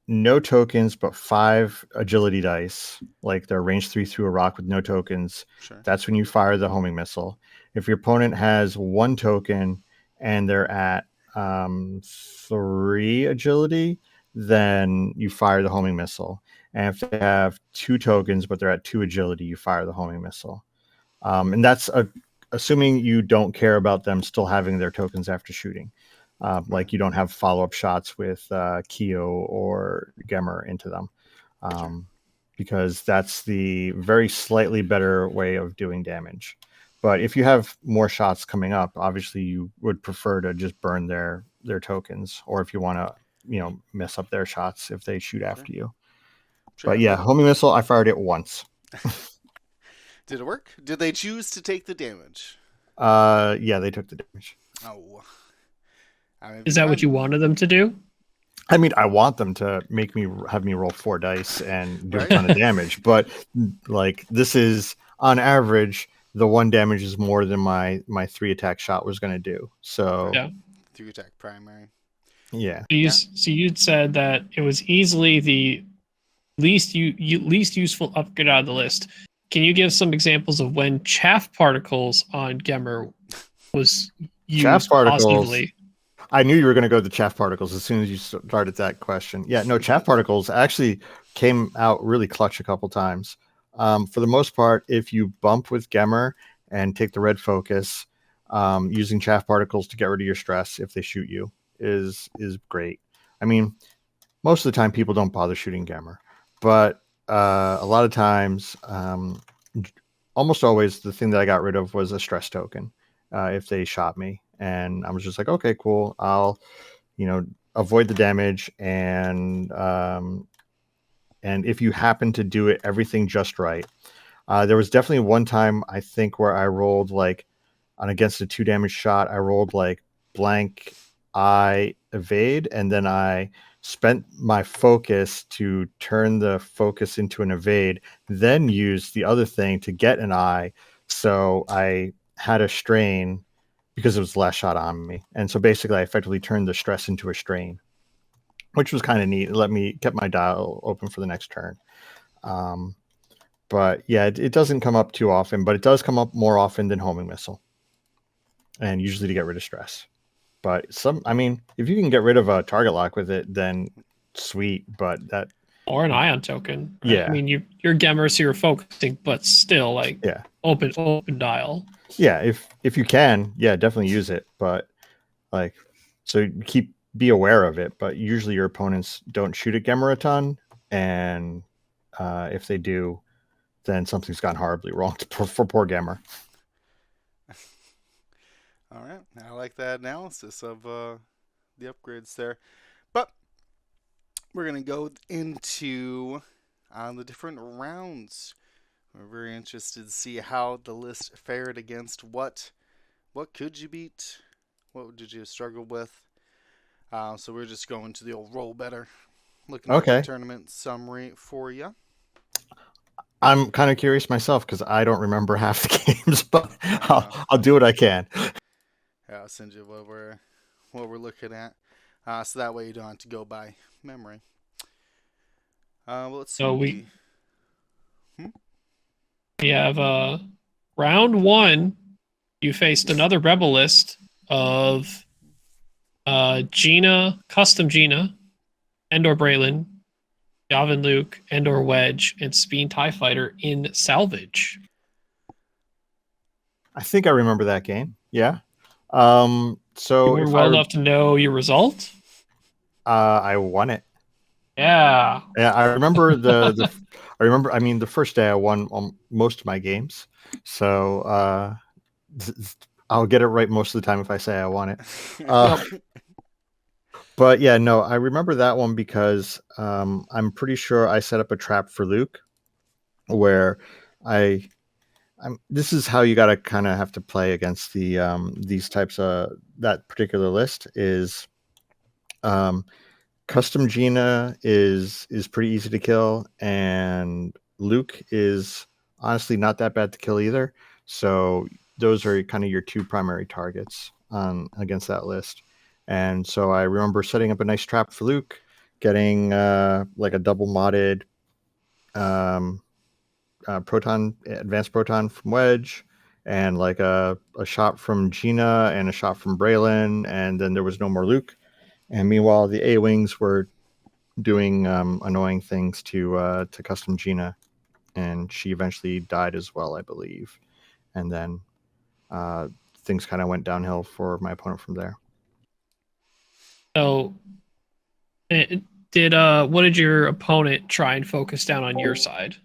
no tokens but 5 agility dice, like they're range 3 through a rock with no tokens, sure, that's when you fire the homing missile. If your opponent has 1 token and they're at 3 agility, then you fire the homing missile. And if they have 2 tokens but they're at 2 agility, you fire the homing missile. And that's assuming you don't care about them still having their tokens after shooting. Like you don't have follow-up shots with Keo or Gemmer into them. Because that's the very slightly better way of doing damage. But if you have more shots coming up, obviously you would prefer to just burn their tokens, or if you want to, mess up their shots if they shoot after you. Sure. But yeah, homing missile, I fired it once.
Did it work? Did they choose to take the damage?
Yeah, they took the damage.
Oh.
Is that what you wanted them to do?
I mean, I want them to have me roll 4 dice and do a ton of damage, but like this is on average, the 1 damage is more than my 3 attack shot was going to do. So
3 attack primary.
Yeah.
So you'd said that it was easily the least useful upgrade out of the list. Can you give some examples of when chaff particles on Gemmer was used positively?
I knew you were going to go to chaff particles as soon as you started that question. Yeah, no, chaff particles actually came out really clutch a couple times. For the most part, if you bump with Gemmer and take the red focus, using chaff particles to get rid of your stress if they shoot you is great. I mean, most of the time people don't bother shooting Gemmer, but a lot of times, almost always, the thing that I got rid of was a stress token if they shot me. And I was just like, okay, cool. I'll, avoid the damage. And if you happen to do everything just right, there was definitely one time I think where I rolled against a 2 damage shot, I rolled blank eye evade, and then I spent my focus to turn the focus into an evade, then use the other thing to get an eye. So I had a strain because it was the last shot on me. And so basically I effectively turned the stress into a strain, which was kind of neat. It kept my dial open for the next turn. But yeah, it doesn't come up too often, but it does come up more often than homing missile. And usually to get rid of stress. But if you can get rid of a target lock with it, then sweet. But that
or an ion token. Right?
Yeah.
I mean, you're Gemmer, so you're focusing, but still, like,
yeah,
open dial.
yeah. If you can, yeah, definitely use it. But like, so be aware of it. But usually your opponents don't shoot at Gemmer a ton, and if they do, then something's gone horribly wrong for poor Gemmer.
All right, I like that analysis of the upgrades there. But we're gonna go into the different rounds. We're very interested to see how the list fared against what could you beat, what did you struggle with. So we're just going to the old roll better, looking at the tournament summary for you.
I'm kind of curious myself because I don't remember half the games, but I'll do what I can.
Yeah, I'll send you what we're looking at, so that way you don't have to go by memory. Well, let's see.
So we have round 1. You faced another rebel list of Gina, custom Gina, Endor Braylon, Gavin Luke, Endor Wedge, and Speen TIE Fighter in salvage.
I think I remember that game. Yeah. So
you were well enough to know your result.
I won it.
Yeah.
Yeah, I remember the first day I won most of my games. So I'll get it right most of the time if I say I won it. But yeah, no, I remember that one because I'm pretty sure I set up a trap for Luke where this is how you got to kind of have to play against these types of that particular list is custom Gina is pretty easy to kill, and Luke is honestly not that bad to kill either. So those are kind of your two primary targets against that list. And so I remember setting up a nice trap for Luke, getting like a double modded advanced proton from Wedge, and like a shot from Gina and a shot from Braylon, and then there was no more Luke. And meanwhile, the A-Wings were doing annoying things to custom Gina, and she eventually died as well, I believe. And then things kind of went downhill for my opponent from there.
So, what did your opponent try and focus down on your side?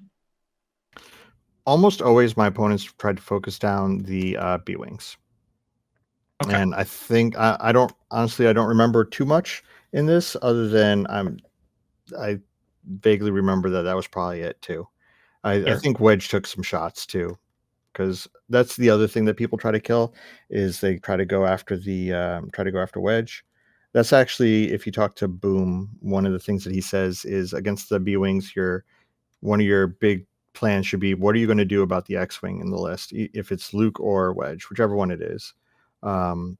Almost always, my opponents tried to focus down the B-Wings. Okay. And I think I don't remember too much in this, other than I vaguely remember that was probably it too. I think Wedge took some shots too, because that's the other thing that people try to kill is they try to go after Wedge. That's actually, if you talk to Boom, one of the things that he says is against the B-Wings, one of your big plans should be, what are you going to do about the X-Wing in the list, if it's Luke or Wedge, whichever one it is,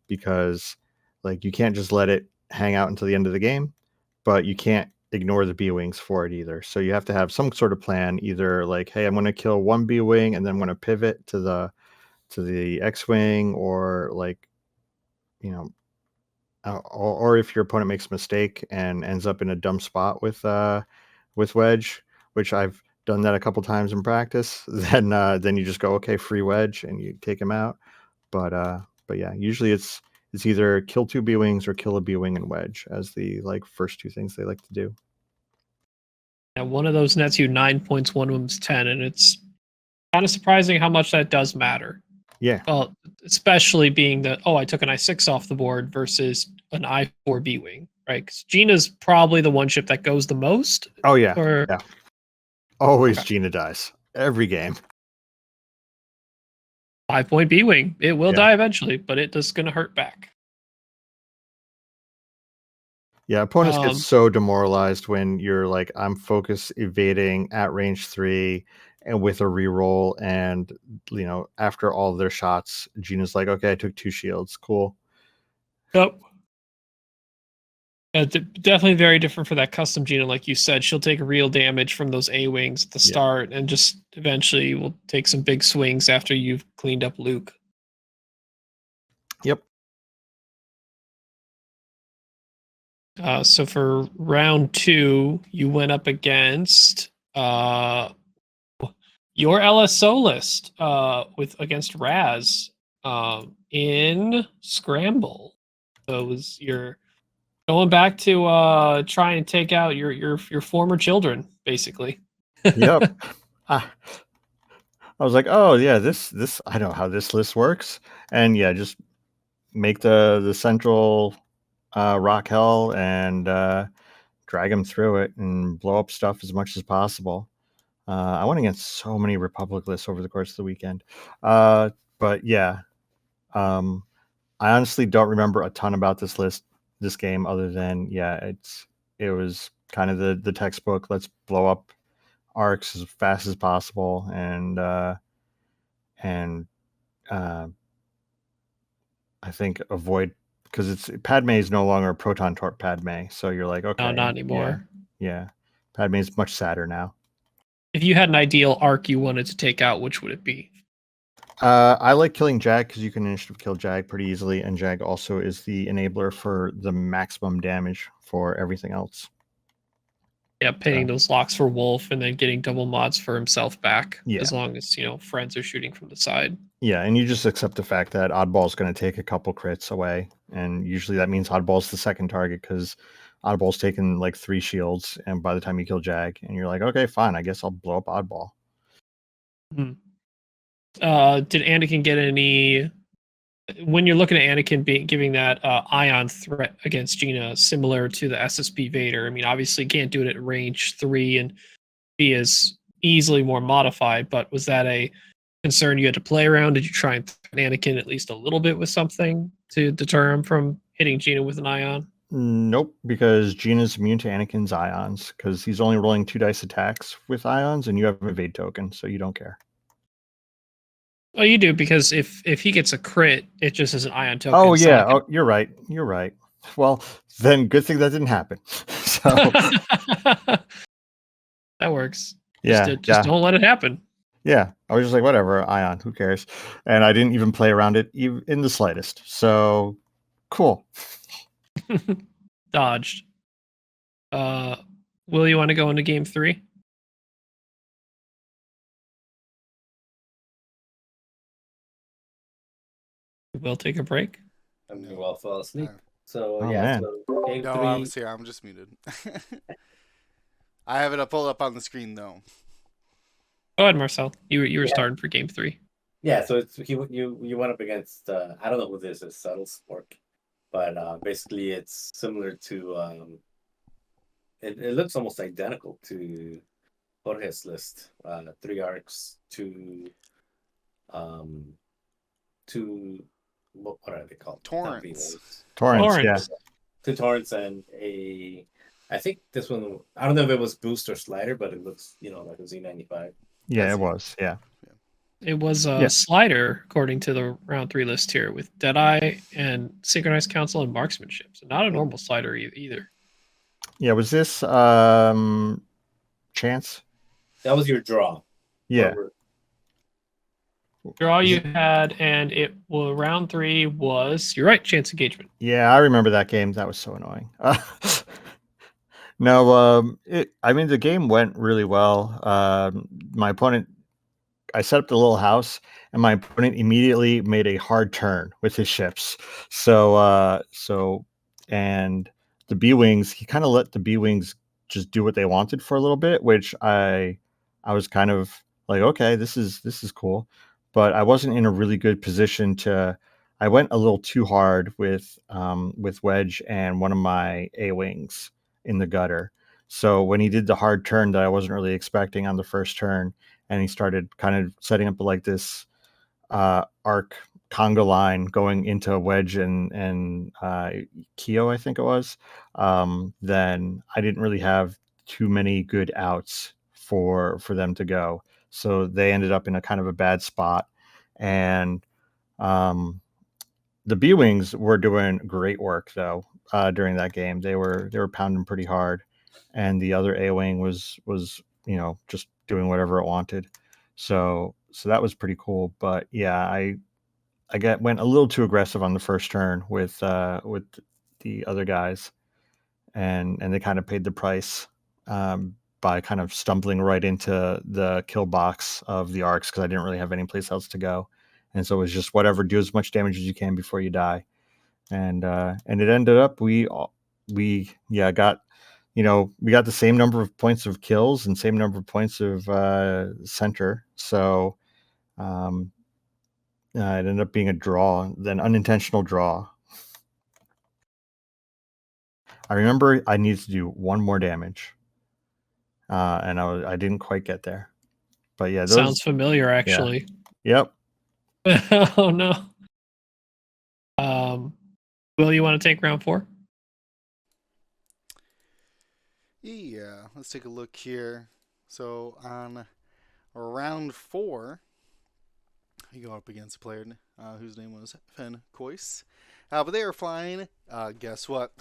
because like you can't just let it hang out until the end of the game, but you can't ignore the B-Wings for it either. So you have to have some sort of plan, either like, hey, I'm going to kill one B-Wing and then I'm going to pivot to the X-Wing, or like, or if your opponent makes a mistake and ends up in a dumb spot with Wedge, which I've done that a couple times in practice, then you just go, okay, free Wedge, and you take him out. But yeah, usually it's either kill 2 B-Wings or kill a B-Wing and Wedge as the first 2 things they like to do.
Yeah, one of those nets you 9 points, one of them's 10, and it's kind of surprising how much that does matter.
Yeah.
Well, especially being that, I took an I6 off the board versus an I4 B-Wing, right? Because Gina's probably the one ship that goes the most.
Oh, yeah. Yeah. Always. Okay. Gina dies. Every game.
5-point B-Wing. It will die eventually, but it is going to hurt back.
Yeah, opponents get so demoralized when you're like, I'm focus evading at range 3 and with a reroll, and after all their shots, Gina's like, okay, I took 2 shields. Cool.
Yep. Definitely very different for that custom Gina, like you said. She'll take real damage from those A-wings at the start, and just eventually will take some big swings after you've cleaned up Luke.
Yep.
So for round 2, you went up against your LSO list against Raz in Scramble. So it was your going back to try and take out your former children, basically.
Yep. I was like, oh yeah, this I know how this list works, and yeah, just make the central rock hell and drag them through it and blow up stuff as much as possible. I went against so many Republic lists over the course of the weekend, but yeah, I honestly don't remember a ton about this game, other than it was kind of the textbook. Let's blow up arcs as fast as possible, and I think avoid, because Padme is no longer a proton torp Padme, so you're like, okay,
no, not anymore.
Yeah, Padme is much sadder now.
If you had an ideal arc you wanted to take out, which would it be?
I like killing Jag because you can initiative kill Jag pretty easily, and Jag also is the enabler for the maximum damage for everything else.
Yeah, pinning those locks for Wolf and then getting double mods for himself back, as long as friends are shooting from the side.
Yeah, and you just accept the fact that Oddball is going to take a couple crits away, and usually that means Oddball's the second target because Oddball's taken like 3 shields, and by the time you kill Jag, and you're like, okay, fine, I guess I'll blow up Oddball.
Did Anakin get any? When you're looking at Anakin giving that ion threat against Gina, similar to the SSB Vader, I mean, obviously can't do it at range 3 and be as easily more modified, but was that a concern you had to play around? Did you try and threaten Anakin at least a little bit with something to deter him from hitting Gina with an ion?
Nope, because Gina's immune to Anakin's ions, because he's only rolling 2 dice attacks with ions, and you have an evade token, so you don't care.
Oh, you do, because if he gets a crit, it just is an ion token.
Oh yeah, you're right. You're right. Well, then good thing that didn't happen. So
that works.
Yeah,
just don't let it happen.
Yeah, I was just like, whatever, ion, who cares? And I didn't even play around it even in the slightest. So cool.
Dodged. Will, you want to go into game 3? We'll take a break.
I'm gonna well fall asleep. So
man.
So game 3.
Obviously I'm just muted. I have it pulled up on the screen though.
Go ahead, Marcel. You were starting for game 3.
Yeah, so it's you went up against I don't know who this is, Subtle Spork, but basically it's similar to it looks almost identical to Jorge's list. 3 arcs, 2 what are they called?
Torrents,
yeah.
2 torrents and I think this one, I don't know if it was boost or slider, but it looks like a Z95.
Yeah, it was. Yeah.
It was a slider, according to the round 3 list here, with Deadeye and Synchronized Council and Marksmanship. So not a normal slider either.
Yeah, was this Chance?
That was your draw.
Yeah.
Draw you had, and round 3 was, you're right, Chance Engagement.
Yeah, I remember that game. That was so annoying. No, the game went really well. My opponent, I set up the little house, and my opponent immediately made a hard turn with his ships. And the B-Wings, he kind of let the B-Wings just do what they wanted for a little bit, which I was kind of like, okay, this is cool. But I wasn't in a really good position I went a little too hard with Wedge and one of my A-Wings in the gutter. So when he did the hard turn that I wasn't really expecting on the first turn, and he started kind of setting up like this arc conga line going into Wedge and Keo, I think it was, then I didn't really have too many good outs for them to go. So they ended up in a kind of a bad spot. And the B-Wings were doing great work though during that game. They were pounding pretty hard, and the other A-Wing was just doing whatever it wanted. So that was pretty cool. But yeah, I went a little too aggressive on the first turn with the other guys, and they kind of paid the price by kind of stumbling right into the kill box of the arcs because I didn't really have any place else to go, and so it was just whatever, do as much damage as you can before you die, and it ended up we got we got the same number of points of kills and same number of points of center, so it ended up being a draw, then unintentional draw. I remember I needed to do one more damage, and I didn't quite get there. But yeah,
sounds familiar actually.
Yeah.
Yep. Oh no. Will, you want to take round 4?
Yeah, let's take a look here. So on round 4, you go up against a player whose name was Fen Kois. But they were flying. Guess what?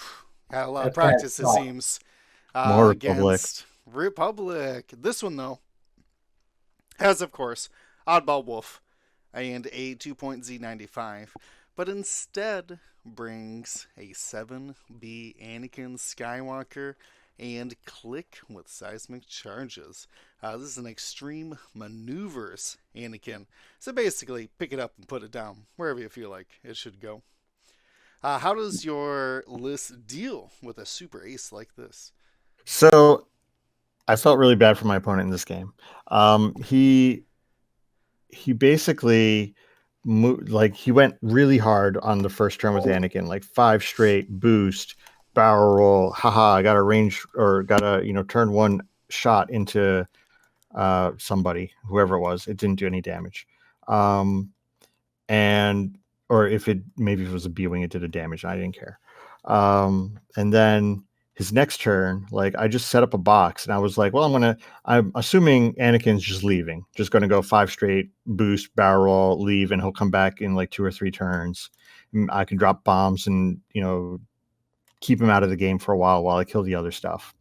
Had a lot of practice, it seems.
More
against Republic. This one, though, has, of course, Oddball Wolf and a 2-point Z95, but instead brings a 7B Anakin Skywalker and Click with seismic charges. This is an extreme maneuvers Anakin. So basically, pick it up and put it down wherever you feel like it should go. How does your list deal with a super ace like this?
So I felt really bad for my opponent in this game. He basically he went really hard on the first turn with Anakin, like 5 straight boost, barrel roll, haha, I got a range or got a turn 1 shot into somebody, whoever it was. It didn't do any damage. And or if it was a B-Wing, it did a damage, and I didn't care. And then his next turn, like I just set up a box, and I was like, well, I'm assuming Anakin's just leaving, just going to go 5 straight boost, barrel roll, leave, and he'll come back in like 2 or 3 turns. I can drop bombs and keep him out of the game for a while I kill the other stuff.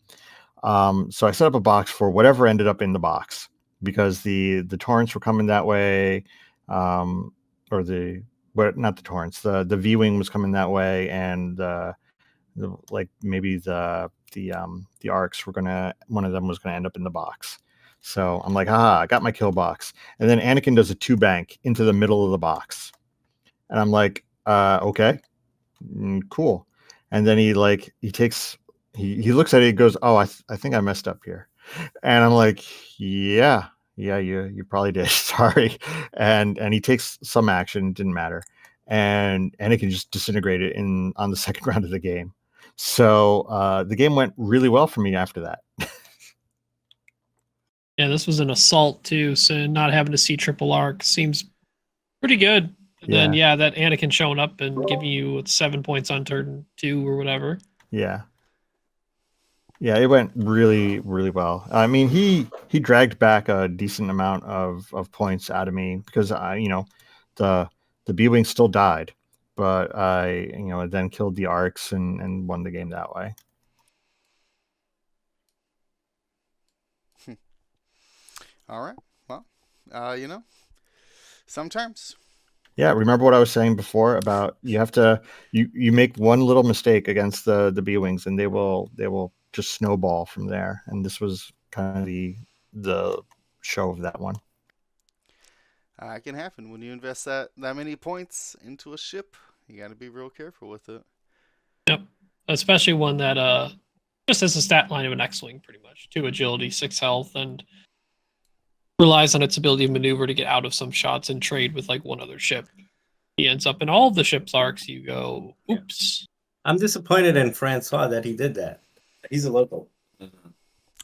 So I set up a box for whatever ended up in the box, because the torrents were coming that way, or not the torrents, the V-Wing was coming that way, and maybe the arcs one of them was gonna end up in the box. So I'm like, I got my kill box, and then Anakin does a 2 bank into the middle of the box, and I'm like, okay, cool. And then he looks at it, he goes, oh, I think I messed up here. And I'm like, yeah, you probably did. Sorry. And he takes some action, didn't matter. And Anakin just disintegrated on the second round of the game. So the game went really well for me after that.
Yeah, this was an assault too, so not having to see triple arc seems pretty good. And then that Anakin showing up and giving you 7 points on turn 2 or whatever. Yeah,
it went really, really well. I mean, he dragged back a decent amount of points out of me, because the B-Wing still died, but I then killed the arcs and won the game that way.
All right. Well, sometimes.
Yeah, remember what I was saying before about you have to you make one little mistake against the B-Wings, and they will just snowball from there. And this was kind of the show of that one.
It can happen when you invest that many points into a ship. You got to be real careful with it.
Yep, especially one that just has a stat line of an X-Wing, pretty much 2 agility, 6 health, and relies on its ability to maneuver to get out of some shots and trade with like one other ship. He ends up in all of the ship's arcs. You go, oops.
I'm disappointed in Francois that he did that. He's a local.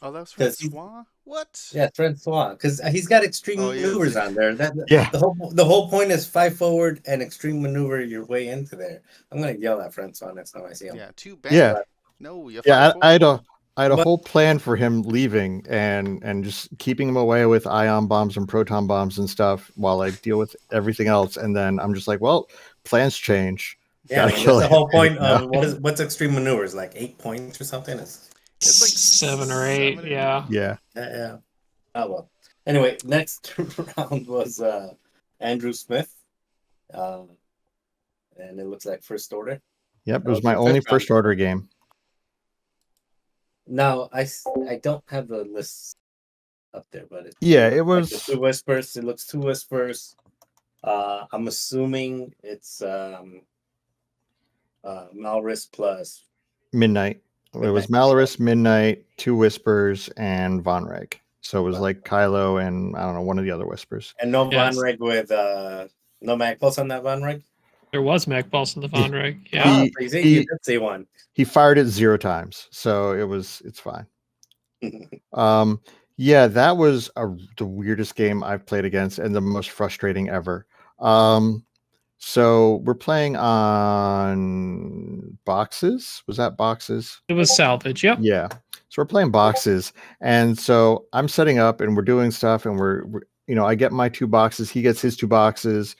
Oh, that was Francois? What?
Yeah, Francois, because he's got extreme
Oh, he is.
maneuvers on there.
Yeah.
The whole point is 5 forward and extreme maneuver your way into there. I'm gonna yell at Francois next time I see him.
Yeah, too bad.
Yeah.
No, you
Yeah,
five
I had
forward.
a
But-
whole plan for him leaving and just keeping him away with ion bombs and proton bombs and stuff while I deal with everything else. And then I'm just like, well, plans change.
Yeah,
Gotta
I mean,
kill
that's the
him
whole point
now.
of what's extreme maneuvers, like 8 points or something.
It's like
7 or 8.
7 or 8.
Yeah.
Yeah.
Yeah. Oh well. Anyway, next round was Andrew Smith, and it looks like first order.
Yep. It
That
was
was
my
your
only
fifth round.
first order game.
Now I don't have the list up there, but
It
like
was
the 2 whispers. It looks 2 whispers. I'm assuming it's Malris plus
Midnight. It was Malorus, Midnight, 2 Whispers, and Von Reg. So it was like Kylo and I don't know, one of the other Whispers.
and no
Yes.
Von Reg with no Mag Pulse on that Von Reg.
There was Mac Pulse in the Von Reg. Yeah.
You did say one.
He fired it 0 times, so it's fine. Yeah, that was the weirdest game I've played against and the most frustrating ever. So we're playing on boxes. Was that boxes?
It was salvage. Yep.
Yeah. So we're playing boxes, and so I'm setting up, and we're doing stuff, and we're I get my 2 boxes, he gets his 2 boxes,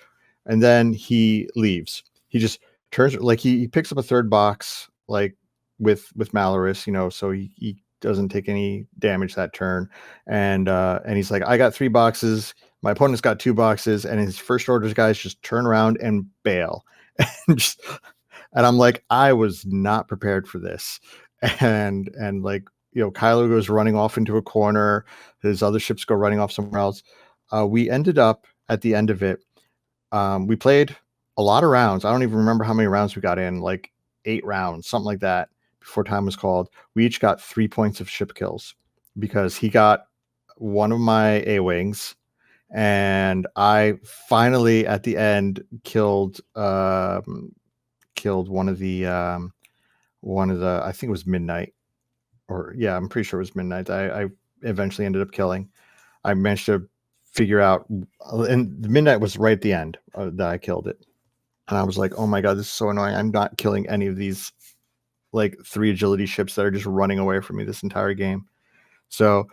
and then he leaves. He just turns like he picks up a 3rd box, like with Malorus, so he doesn't take any damage that turn, and he's like, I got 3 boxes. My opponent's got 2 boxes, and his first orders guys just turn around and bail. and I'm like, I was not prepared for this. And like, Kylo goes running off into a corner. His other ships go running off somewhere else. We ended up at the end of it. We played a lot of rounds. I don't even remember how many rounds we got in, like 8 rounds, something like that, before time was called. We each got 3 points of ship kills because he got one of my A-Wings, and I finally at the end killed one of the I think it was Midnight, or yeah, I'm pretty sure it was Midnight. I eventually ended up killing. I managed to figure out, and the Midnight was right at the end that I killed it, and I was like, oh my god, this is so annoying. I'm not killing any of these like 3 agility ships that are just running away from me this entire game. So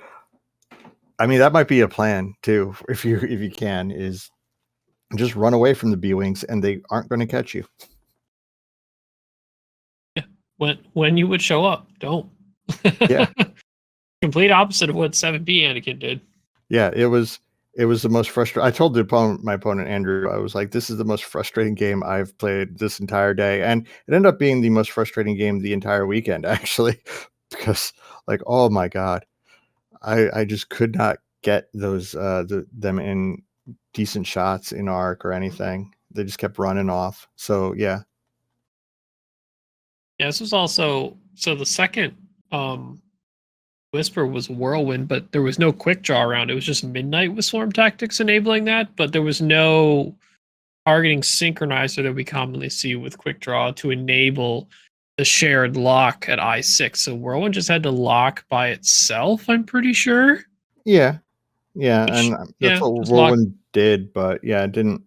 I mean, that might be a plan too, if you can, is just run away from the B-Wings and they aren't going to catch you.
Yeah. When you would show up, don't.
Yeah.
Complete opposite of what 7B Anakin did.
Yeah, it was the most frustrating. I told my opponent Andrew, I was like, this is the most frustrating game I've played this entire day, and it ended up being the most frustrating game the entire weekend, actually, because like, oh my god, I just could not get those them in decent shots in arc or anything. They just kept running off. So yeah.
Yeah, this was also the second Whisper was Whirlwind, but there was no quick draw around. It was just Midnight with Swarm Tactics enabling that, but there was no targeting synchronizer that we commonly see with quick draw to enable the shared lock at I6. So Whirlwind just had to lock by itself, I'm pretty sure.
Yeah. And that's what Whirlwind did, but yeah, it didn't,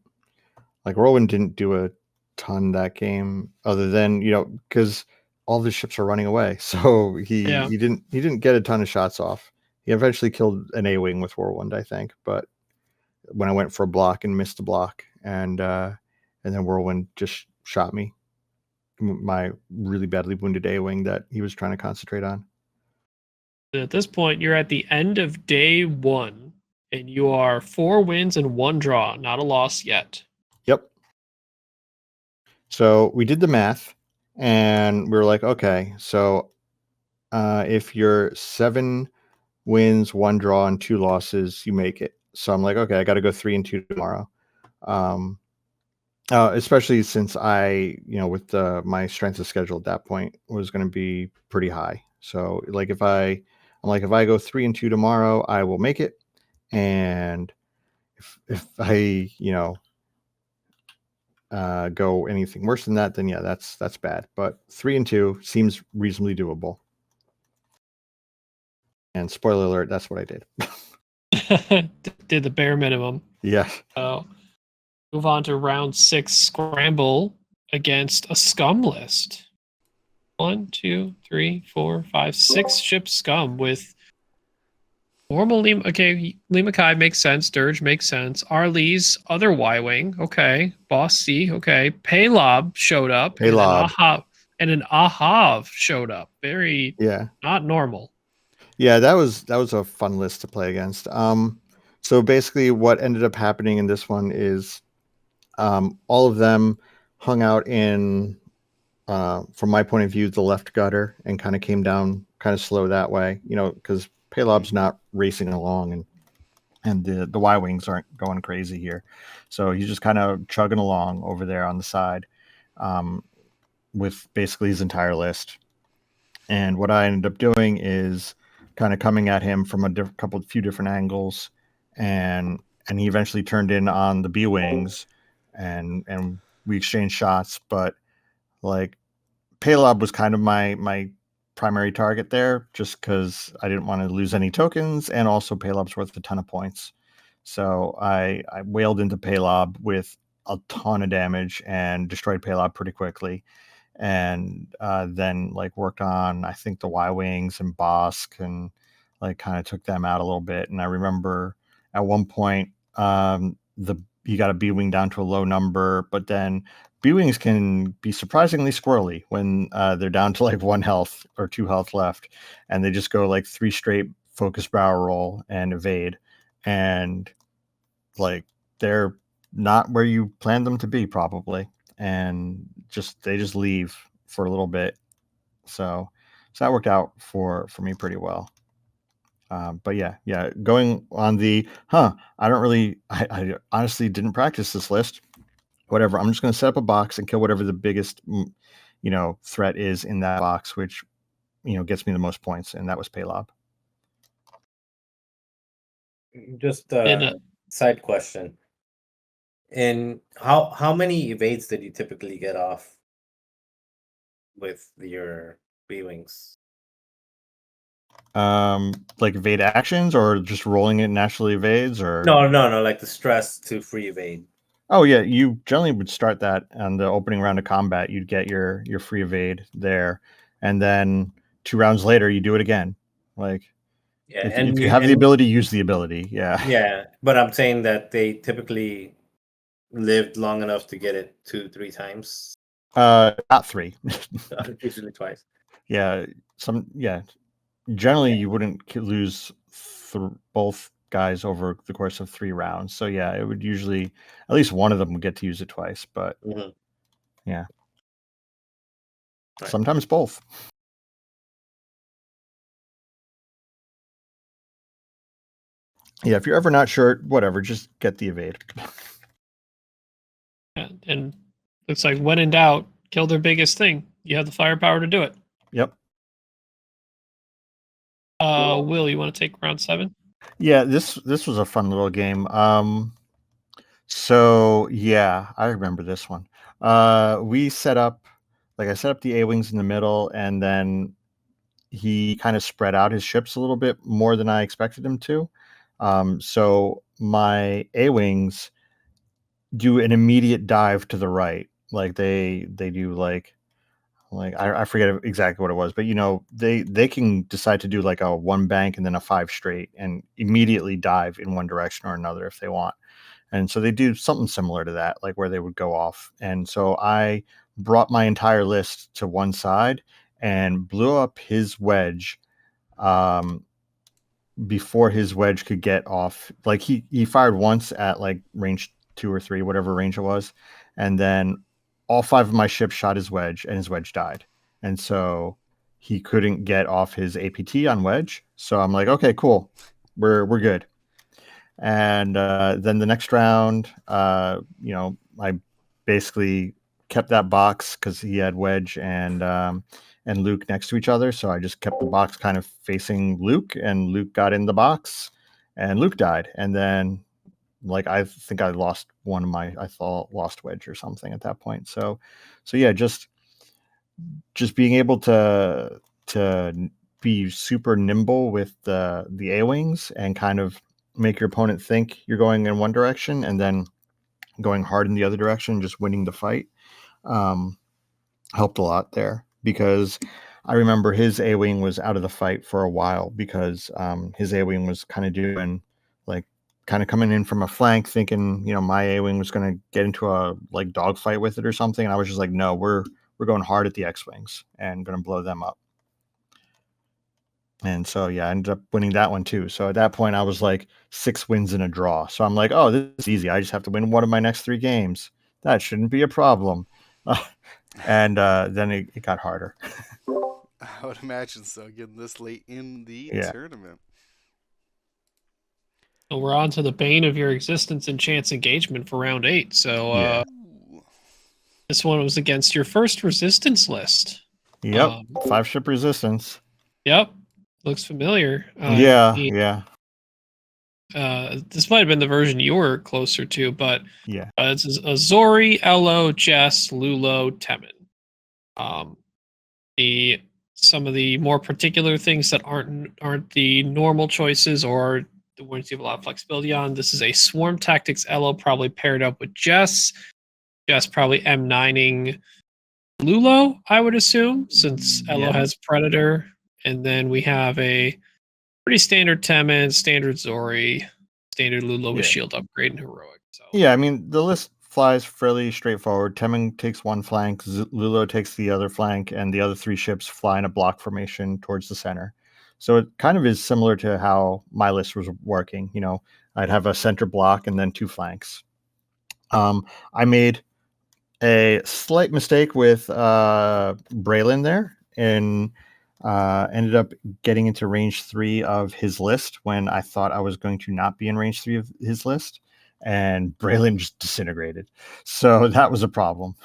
like, Whirlwind didn't do a ton that game, other than, because all the ships are running away. So he didn't get a ton of shots off. He eventually killed an A-Wing with Whirlwind, I think, but when I went for a block and missed the block, and then Whirlwind just shot me, my really badly wounded A-Wing that he was trying to concentrate on.
At this point, you're at the end of day 1, and you are 4 wins and 1 draw, not a loss yet.
Yep. So we did the math, and we were like, okay, so if you're 7 wins, 1 draw, and 2 losses, you make it. So I'm like, okay, I got to go 3 and 2 tomorrow. Especially since I, with my strength of schedule at that point was going to be pretty high. So like if I go 3 and 2 tomorrow, I will make it. And if I, go anything worse than that, then yeah, that's bad. But 3 and 2 seems reasonably doable. And spoiler alert, that's what I did.
Did the bare minimum.
Yeah.
So move on to round 6 scramble against a scum list. 1, 2, 3, 4, 5, 6 ship scum with normal Lima. Okay, Lima Kai makes sense. Dirge makes sense. Arlee's other Y-wing. Okay. Boss C. Okay. Paylob showed up.
Paylob.
And an Ahav showed up. Very not normal.
Yeah, that was a fun list to play against. So basically what ended up happening in this one is all of them hung out in from my point of view, the left gutter, and kind of came down kind of slow that way, because Paylob's not racing along, and the Y-wings aren't going crazy here. So he's just kind of chugging along over there on the side with basically his entire list. And what I ended up doing is kind of coming at him from a few different angles, and he eventually turned in on the B-wings, and we exchanged shots, but like Paylob was kind of my primary target there, just because I didn't want to lose any tokens, and also Paylob's worth a ton of points. So I wailed into Paylob with a ton of damage and destroyed Paylob pretty quickly, and then like worked on, I think, the Y-wings and Bosk, and like kind of took them out a little bit. And I remember at one point he got a B-wing down to a low number, but then B-wings can be surprisingly squirrely when they're down to like 1 health or 2 health left, and they just go like 3 straight focus barrel roll and evade, and like they're not where you planned them to be probably, and they just leave for a little bit. So that worked out for me pretty well. But yeah, going on the I honestly didn't practice this list. Whatever, I'm just going to set up a box and kill whatever the biggest threat is in that box, which gets me the most points, and that was Paylob.
Just a side question. And how many evades did you typically get off with your B-wings?
Like evade actions, or just rolling it naturally evades, or
no, like the stress to free evade.
Oh yeah, you generally would start that on the opening round of combat. You'd get your free evade there, and then 2 rounds later you do it again. Like if you have the ability, use the ability.
Yeah, but I'm saying that they typically lived long enough to get it 2-3 times.
Not 3.
Usually twice.
Yeah, generally you wouldn't lose both guys over the course of 3 rounds. So yeah, it would usually at least one of them would get to use it twice, but yeah, sometimes both. Yeah, if you're ever not sure, whatever, just get the evade.
Yeah, and looks like when in doubt, kill their biggest thing. You have the firepower to do it.
Yep.
Will, you want to take round 7?
Yeah, this was a fun little game. So yeah, I remember this one. We set up, I set up the A-wings in the middle, and then he kind of spread out his ships a little bit more than I expected him to. So my A-wings do an immediate dive to the right. Like they do like I forget exactly what it was, but they can decide to do like a 1 bank and then a 5 straight and immediately dive in one direction or another if they want. And so they do something similar to that, like where they would go off. And so I brought my entire list to one side and blew up his wedge before his wedge could get off. Like he fired once at like range 2 or 3, whatever range it was, and then all 5 of my ships shot his wedge, and his wedge died. And so he couldn't get off his APT on wedge. So I'm like, okay, cool, we're good. And then the next round, I basically kept that box because he had wedge and Luke next to each other. So I just kept the box kind of facing Luke, and Luke got in the box, and Luke died. And then I think I lost lost wedge or something at that point. So yeah, just being able to be super nimble with the A-wings and kind of make your opponent think you're going in one direction and then going hard in the other direction, just winning the fight. Helped a lot there, because I remember his A-wing was out of the fight for a while because his A-wing was kind of doing like kind of coming in from a flank thinking, my A-wing was going to get into a like dogfight with it or something. And I was just like, no, we're going hard at the X-wings and going to blow them up. And so, yeah, I ended up winning that one too. So at that point I was like 6 wins and a draw. So I'm like, oh, this is easy. I just have to win one of my next 3 games. That shouldn't be a problem. And then it got harder.
I would imagine so, getting this late in the tournament.
So we're on to the bane of your existence and chance engagement for round 8. So this one was against your first resistance list.
Yep, 5-ship resistance.
Yep, looks familiar.
Yeah.
This might have been the version you were closer to, but
yeah,
it's Azori, Elo, Jess, Lulo, Temin. Some of the more particular things that aren't the normal choices or the ones you have a lot of flexibility on. This is a Swarm Tactics Elo, probably paired up with Jess. Jess probably M9ing Lulo, I would assume, since Elo has Predator. And then we have a pretty standard Temin, standard Zori, standard Lulo with shield upgrade and heroic. So
yeah, I mean the list flies fairly straightforward. Temin takes one flank, Lulo takes the other flank, and the other 3 ships fly in a block formation towards the center. So it kind of is similar to how my list was working. I'd have a center block and then 2 flanks. I made a slight mistake with Braylon there and ended up getting into range 3 of his list when I thought I was going to not be in range 3 of his list, and Braylon just disintegrated. So that was a problem.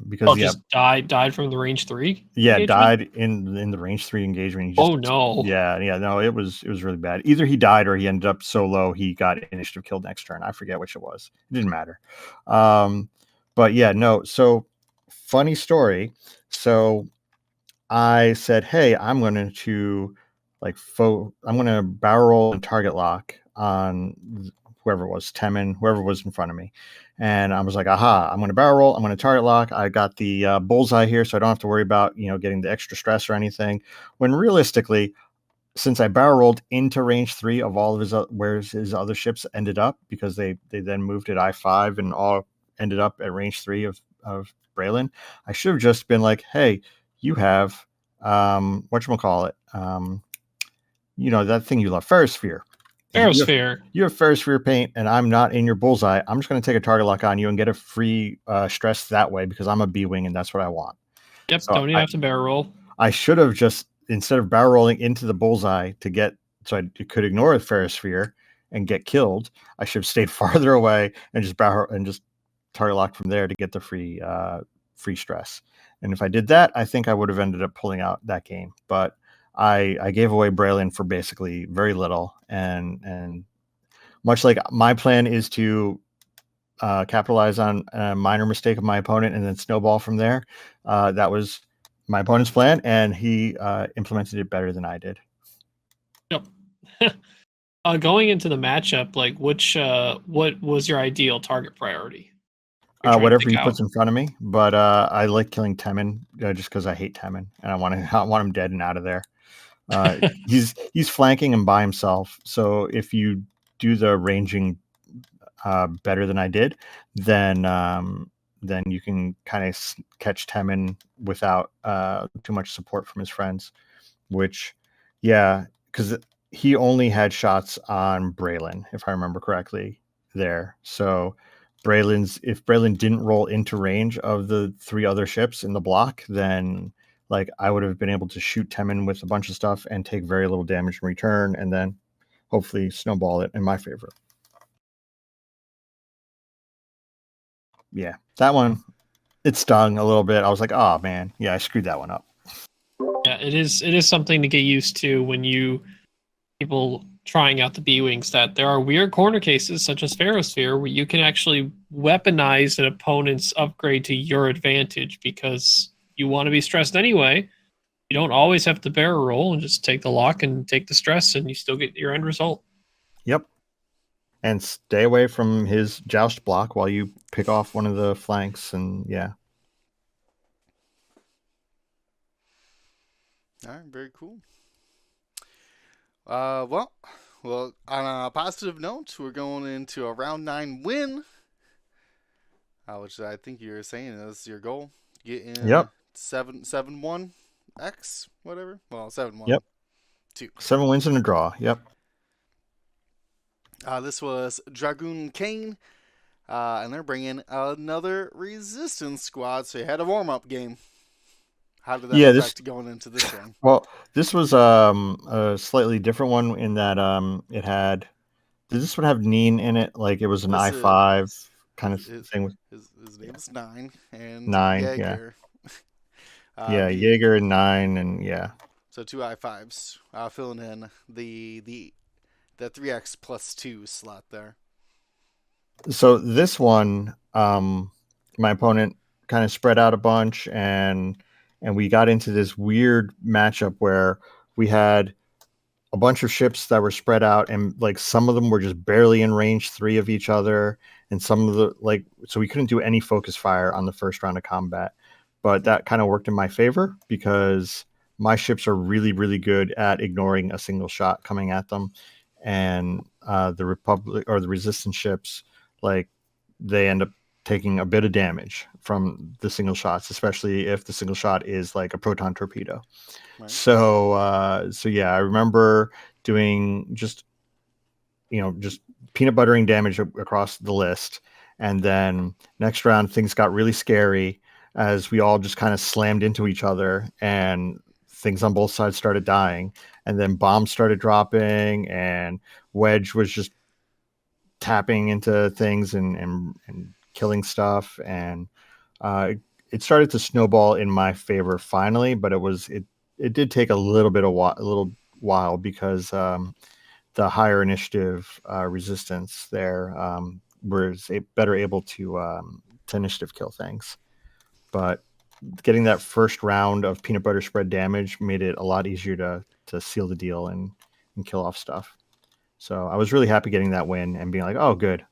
Because
just died from the range 3.
Yeah, died in the range 3 engagement.
No.
No, it was really bad. Either he died or he ended up so low he got initiative killed next turn. I forget which it was. It didn't matter. But yeah, no. So funny story. So I said, hey, I'm going to barrel roll and target lock on whoever it was, Temin, whoever was in front of me. And I was like, aha, I'm going to barrel roll. I'm going to target lock. I got the bullseye here, so I don't have to worry about, getting the extra stress or anything. When realistically, since I barrel rolled into range 3 of all of his where his other ships ended up, because they then moved at I5 and all ended up at range 3 of Braylon, I should have just been like, hey, you have whatchamacallit, that thing you love, Ferrosphere. You have Ferrosphere paint, and I'm not in your bullseye. I'm just going to take a target lock on you and get a free stress that way because I'm a B-wing and that's what I want.
Yep, so don't even have to barrel roll.
I should have just, instead of barrel rolling into the bullseye so I could ignore the Ferrosphere and get killed, I should have stayed farther away and just target lock from there to get the free stress. And if I did that, I think I would have ended up pulling out that game. But I gave away Braylon for basically very little, and much like my plan is to capitalize on a minor mistake of my opponent and then snowball from there. That was my opponent's plan, and he implemented it better than I did.
Yep. Going into the matchup, like what was your ideal target priority?
Whatever he puts in front of me, but I like killing Temin just because I hate Temin and I want him dead and out of there. He's flanking him by himself, so if you do the ranging better than I did, then you can kind of catch Temin without too much support from his friends, which, because he only had shots on Braylon, if I remember correctly there. So if Braylon didn't roll into range of the 3 other ships in the block, then I would have been able to shoot Temin with a bunch of stuff and take very little damage in return, and then hopefully snowball it in my favor. Yeah, that one, it stung a little bit. I was like, oh man, I screwed that one up.
Yeah, it is something to get used to when people trying out the B-Wings, that there are weird corner cases such as Ferrosphere where you can actually weaponize an opponent's upgrade to your advantage because you want to be stressed anyway. You don't always have to barrel roll and just take the lock and take the stress, and you still get your end result.
Yep. And stay away from his joust block while you pick off one of the flanks, and yeah.
All right, very cool. Well, on a positive note, we're going into a round 9 win, which I think you're saying is your goal. Get in
Yep.
7-1 X, whatever. Well, 7-1.
Yep.
2.
7 wins and a draw. Yep.
This was Dragoon Kane, and they're bringing another Resistance squad. So you had a warm-up game. How did that affect going into this one?
Well, this was a slightly different one in that it had. Did this one have Neen in it? Like it was an I5 kind of thing.
His name is 9 and
9,
Jaeger.
Yeah, Jaeger and 9, and yeah.
So 2 I5s, filling in the 3x plus 2 slot there.
So this one, my opponent kind of spread out a bunch, and we got into this weird matchup where we had a bunch of ships that were spread out, and like some of them were just barely in range 3 of each other, and some of the so we couldn't do any focus fire on the first round of combat. But that kind of worked in my favor because my ships are really, really good at ignoring a single shot coming at them, and the Republic or the Resistance ships, like they end up taking a bit of damage from the single shots, especially if the single shot is like a proton torpedo. Right. So yeah, I remember doing just peanut buttering damage across the list, and then next round things got really scary as we all just kind of slammed into each other, and things on both sides started dying, and then bombs started dropping, and Wedge was just tapping into things and killing stuff, and it started to snowball in my favor finally, but it did take a little while because the higher initiative Resistance there was better able to initiative kill things. But getting that first round of peanut butter spread damage made it a lot easier to seal the deal and kill off stuff. So I was really happy getting that win and being like, oh, good.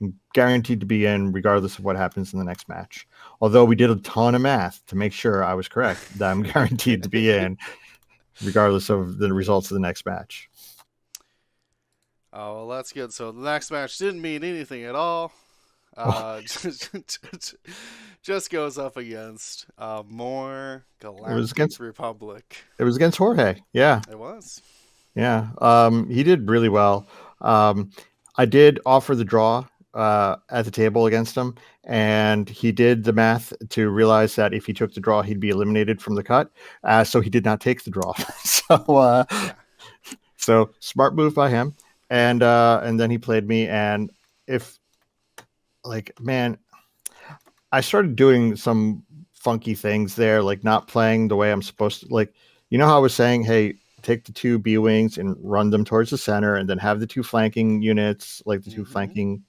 I'm guaranteed to be in regardless of what happens in the next match. Although we did a ton of math to make sure I was correct that I'm guaranteed to be in regardless of the results of the next match.
Oh, well, that's good. So the next match didn't mean anything at all. Just goes up against more Galactic Republic.
It was against Jorge. Yeah.
It was.
Yeah. He did really well. I did offer the draw at the table against him, and he did the math to realize that if he took the draw, he'd be eliminated from the cut. So he did not take the draw. So smart move by him. And then he played me, and I started doing some funky things there, like not playing the way I'm supposed to. Like, you know how I was saying, hey, take the 2 B wings and run them towards the center, and then have the 2 flanking units, like the 2 flanking.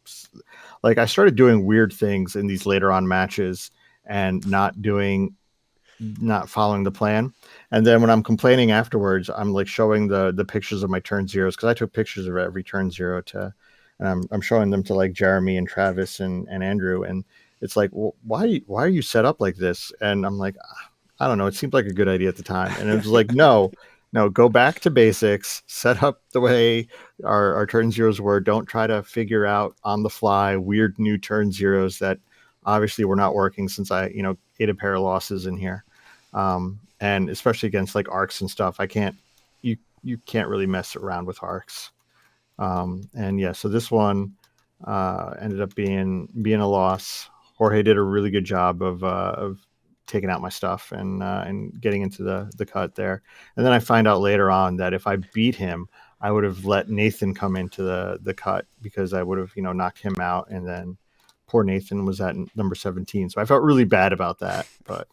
Like, I started doing weird things in these later on matches and not following the plan. And then when I'm complaining afterwards, I'm like showing the pictures of my turn zeros, because I took pictures of every turn zero and I'm showing them to like Jeremy and Travis and Andrew, and it's like, well, why are you set up like this? And I'm like, I don't know. It seemed like a good idea at the time, and it was like, no, go back to basics. Set up the way our turn zeros were. Don't try to figure out on the fly weird new turn zeros that obviously were not working since I ate a pair of losses in here, and especially against like arcs and stuff. You can't really mess around with arcs. And yeah, so this one ended up being a loss. Jorge did a really good job of taking out my stuff and getting into the cut there. And then I find out later on that if I beat him, I would have let Nathan come into the cut, because I would have knocked him out, and then poor Nathan was at number 17. So I felt really bad about that, but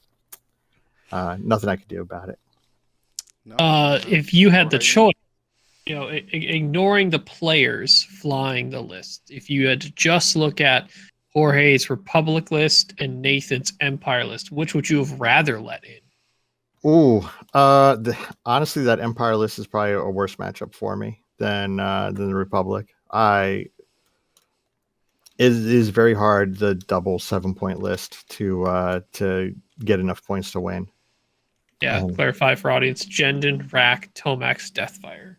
nothing I could do about it.
If you had the choice, ignoring the players flying the list, if you had to just look at Jorge's Republic list and Nathan's Empire list, which would you have rather let in?
Ooh, honestly, that Empire list is probably a worse matchup for me than the Republic. It is very hard, the double 7-point list to get enough points to win.
Yeah, clarify for audience: Jendon, Rack, Tomax, Deathfire.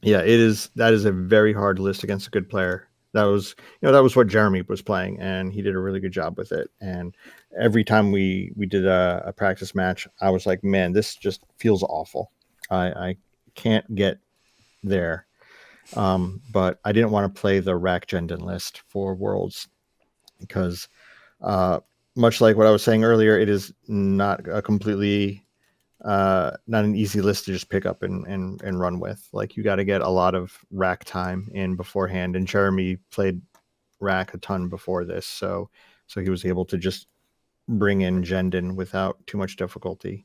Yeah, it is. That is a very hard list against a good player. That was what Jeremy was playing, and he did a really good job with it. And every time we did a practice match, I was like, man, this just feels awful. I can't get there. But I didn't want to play the Rack Jendon list for Worlds because, much like what I was saying earlier, it is not a completely not an easy list to just pick up and run with. Like, you got to get a lot of rack time in beforehand, and Jeremy played rack a ton before this, so he was able to just bring in Jendon without too much difficulty.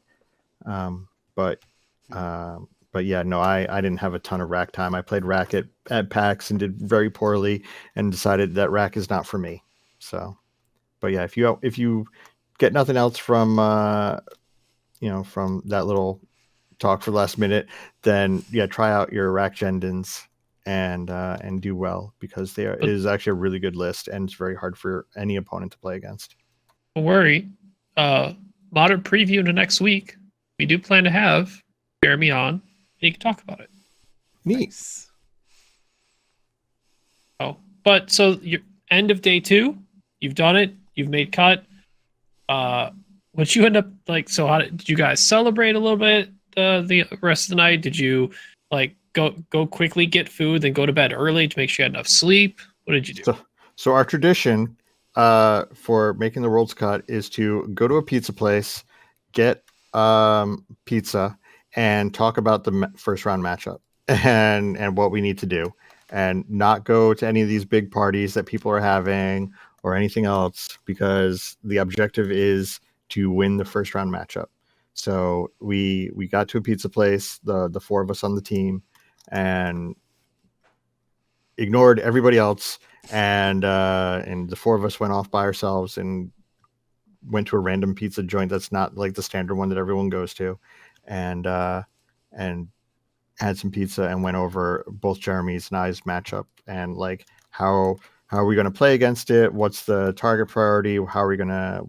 Um, but yeah, no, I didn't have a ton of rack time. I played rack at PAX and did very poorly, and decided that rack is not for me. So, but yeah, if you get nothing else from from that little talk for the last minute, then yeah, try out your rack Jendons and do well, because it is actually a really good list, and it's very hard for any opponent to play against.
Don't worry. Modern preview into next week. We do plan to have Jeremy on, and he can talk about it.
Neat.
Nice.
Oh, but so your end of day 2, you've done it. You've made cut. What you end up like? So how did you guys celebrate a little bit the rest of the night? Did you like go quickly get food, then go to bed early to make sure you had enough sleep? What did you do?
So our tradition for making the World's Cut is to go to a pizza place, get pizza, and talk about the first round matchup and what we need to do, and not go to any of these big parties that people are having or anything else, because the objective is to win the first round matchup. So we got to a pizza place, the 4 of us on the team, and ignored everybody else, and the 4 of us went off by ourselves and went to a random pizza joint that's not like the standard one that everyone goes to, and had some pizza and went over both Jeremy's and I's matchup, and like how are we going to play against it? What's the target priority? How are we going to,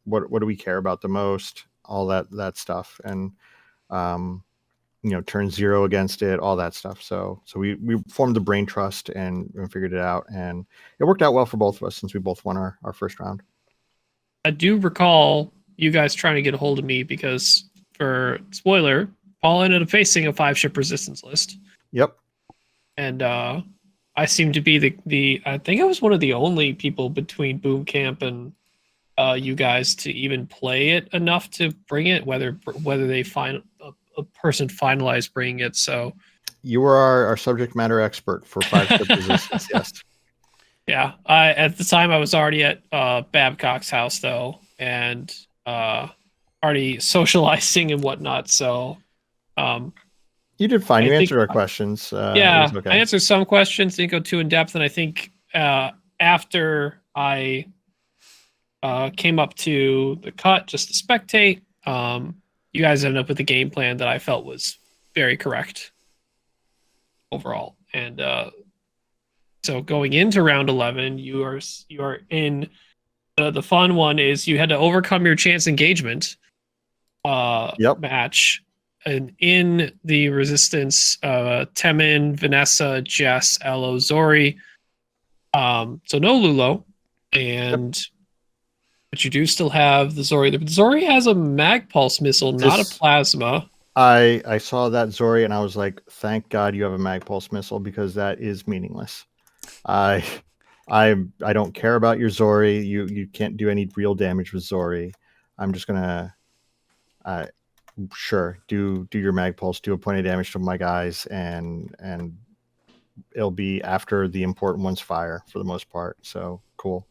what do we care about the most? All that stuff, and turn 0 against it, all that stuff. So we formed the brain trust and figured it out, and it worked out well for both of us since we both won our first round.
I do recall you guys trying to get a hold of me because, for spoiler, Paul ended up facing a 5-ship resistance list.
Yep.
And I seem to be the I think I was one of the only people between Boom Camp and you guys to even play it enough to bring it, whether they find a person finalized bringing it. So
you were our subject matter expert for 5-ship resistance. Yes.
Yeah, at the time I was already at Babcock's house though, and already socializing and whatnot. So
you did fine. You answered our questions.
Yeah,
okay.
I answered some questions, didn't go too in depth, and I think after I came up to the cut just to spectate, you guys ended up with a game plan that I felt was very correct overall. And so going into round 11, you are in the fun one is you had to overcome your chance engagement match. And in the resistance, Temin, Vanessa, Jess, Elo, Zori. So no Lulo, but you do still have the Zori. The Zori has a mag pulse missile, not a plasma.
I saw that Zori and I was like, thank God you have a mag pulse missile, because that is meaningless. I don't care about your Zori. You can't do any real damage with Zori. I'm just gonna sure, do your mag pulse, do a point of damage to my guys, and it'll be after the important ones fire for the most part. So cool.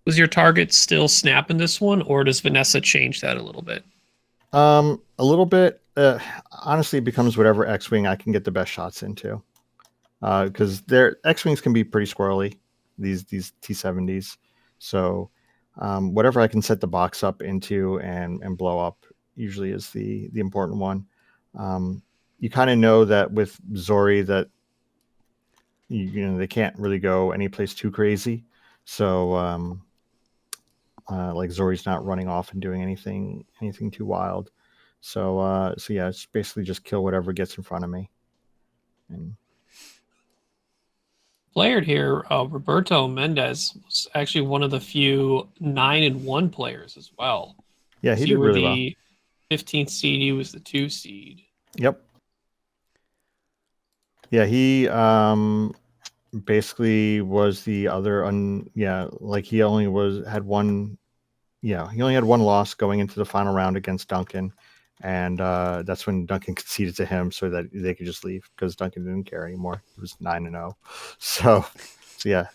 Was your target still snap in this one, or does Vanessa change that a little bit?
A little bit. Honestly, it becomes whatever X-wing I can get the best shots into, because their X-wings can be pretty squirrely, these T-70s. So whatever I can set the box up into and blow up usually is the important one. You kind of know that with Zori that you know they can't really go any place too crazy. So like Zori's not running off and doing anything too wild. So yeah, it's basically just kill whatever gets in front of me. And
Player here, Roberto Mendez was actually one of the few 9-1 players as well.
yeah,
So
he
you
did
were
really well.
the 15th seed, he was the 2 seed.
Yep. Yeah, he basically was the other like he only had one he only had one loss going into the final round against Duncan, and that's when Duncan conceded to him so that they could just leave because Duncan didn't care anymore. He was 9-0. So yeah,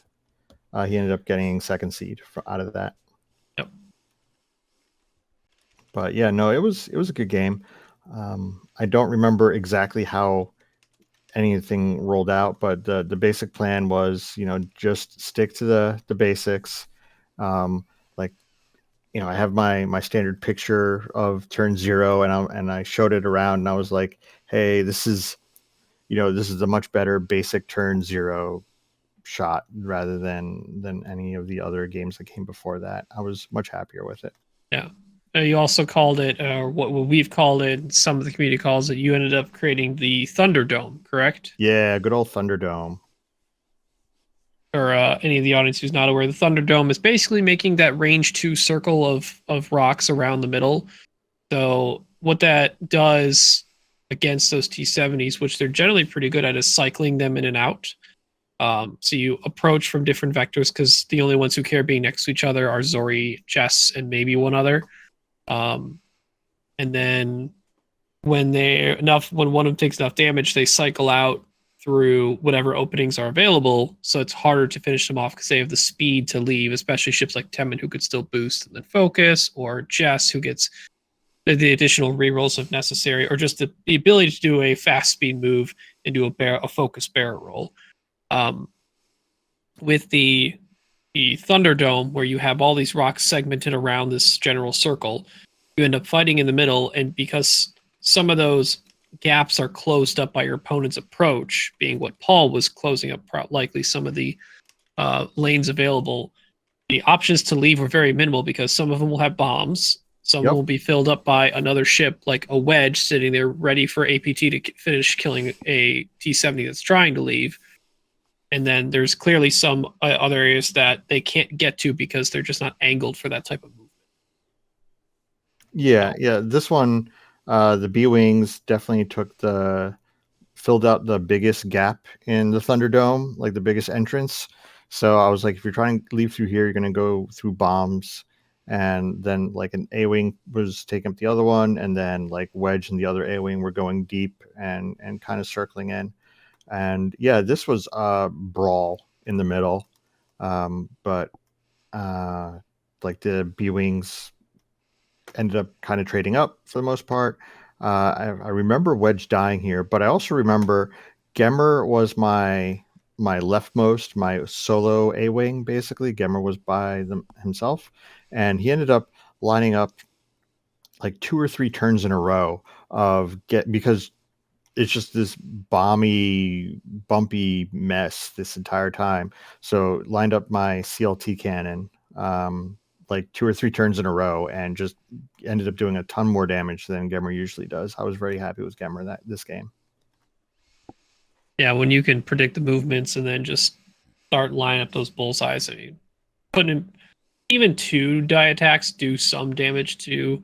he ended up getting second seed out of that.
Yep.
But yeah, no, it was a good game. I don't remember exactly how anything rolled out, but the basic plan was, just stick to the basics. Like, I have my standard picture of turn 0, and I showed it around, and I was like, hey, this is a much better basic turn 0 shot rather than any of the other games that came before that. I was much happier with it.
Yeah. You also called it, what we've called it, some of the community calls it, you ended up creating the Thunderdome, correct?
Yeah, good old Thunderdome.
Or any of the audience who's not aware, the Thunderdome is basically making that range 2 circle of rocks around the middle. So what that does against those T70s, which they're generally pretty good at, is cycling them in and out. So you approach from different vectors because the only ones who care being next to each other are Zori, Jess, and maybe one other. And then when one of them takes enough damage, they cycle out through whatever openings are available. So it's harder to finish them off because they have the speed to leave, especially ships like Temin who could still boost and then focus, or Jess who gets the additional rerolls if necessary, or just the ability to do a fast speed move and do a focus barrel roll. With the Thunderdome, where you have all these rocks segmented around this general circle, you end up fighting in the middle, and because some of those gaps are closed up by your opponent's approach, being what Paul was closing up, likely some of the lanes available, the options to leave were very minimal because some of them will have bombs. Some will be filled up by another ship, like a wedge sitting there ready for APT to finish killing a T70 that's trying to leave. And then there's clearly some other areas that they can't get to because they're just not angled for that type of movement.
Yeah, yeah. This one, the B-Wings definitely filled out the biggest gap in the Thunderdome, like the biggest entrance. So I was like, if you're trying to leave through here, you're going to go through bombs. And then like an A-Wing was taking up the other one. And then like Wedge and the other A-Wing were going deep and kind of circling in. And yeah, this was a brawl in the middle. But like the B-Wings ended up kind of trading up for the most part. I remember Wedge dying here, but I also remember Gemmer was my leftmost, my solo A-Wing, basically. Gemmer was by himself, and he ended up lining up like 2 or 3 turns in a row because it's just this bumpy mess this entire time. So lined up my CLT cannon, like 2 or 3 turns in a row, and just ended up doing a ton more damage than Gemmer usually does. I was very happy with Gemmer this game.
Yeah, when you can predict the movements and then just start lining up those bullseyes. I mean, putting in even 2 die attacks do some damage to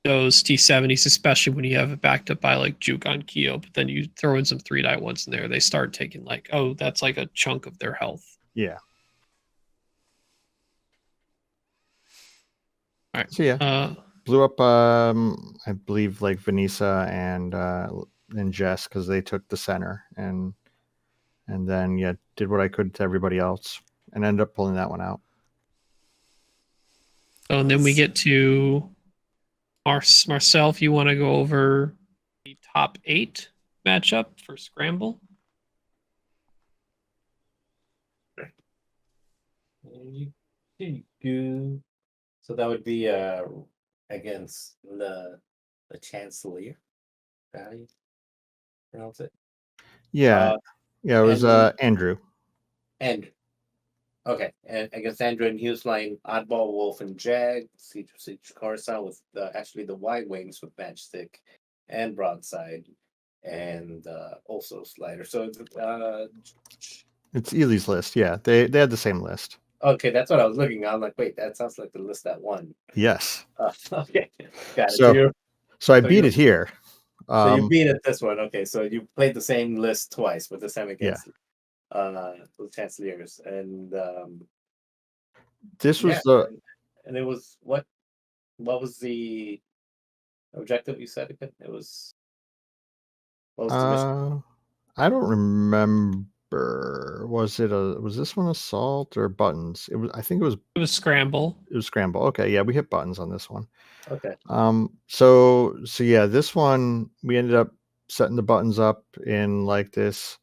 those T70s, especially when you have it backed up by like Juke on Keo. But then you throw in some 3-die ones in there, they start taking like, oh, that's like a chunk of their health.
Yeah.
All right.
So yeah, blew up. I believe like Vanessa and Jess because they took the center, and then yeah, did what I could to everybody else, and ended up pulling that one out.
So, and then we get to Marcel. If you want to go over the top 8 matchup for Scramble.
So that would be against the the Chancellor. How do you pronounce it?
Yeah, yeah, it was
and
Andrew.
And okay, and against Andrew, and he was flying Oddball, Wolf, and Jag, Siege Coruscant with actually the wide wings with Matchstick and Broadside, and also Slider. So
It's Ely's list. Yeah, they had the same list.
okay, that's what I was looking at. I'm like, wait, that sounds like the list that won.
Yes.
Okay, got it.
So I beat it here.
So you beat it this one. Okay, so you played the same list twice, but this time against the Chancellors, and
this was the
and it was what was the objective you said again? It was what was the mission?
I don't remember. Was this one assault or buttons? I think it was
scramble.
It was scramble. Okay, yeah, we hit buttons on this one.
Okay.
So yeah, this one we ended up setting the buttons up in like this.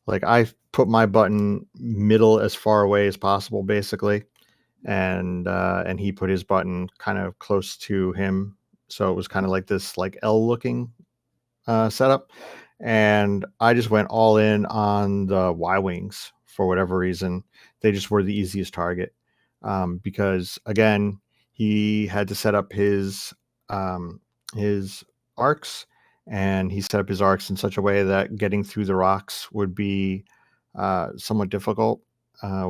Like I put my button middle as far away as possible, basically, and he put his button kind of close to him, so it was kind of like this like L looking setup. And I just went all in on the Y wings for whatever reason. They just were the easiest target because again, he had to set up his arcs, and he set up his arcs in such a way that getting through the rocks would be somewhat difficult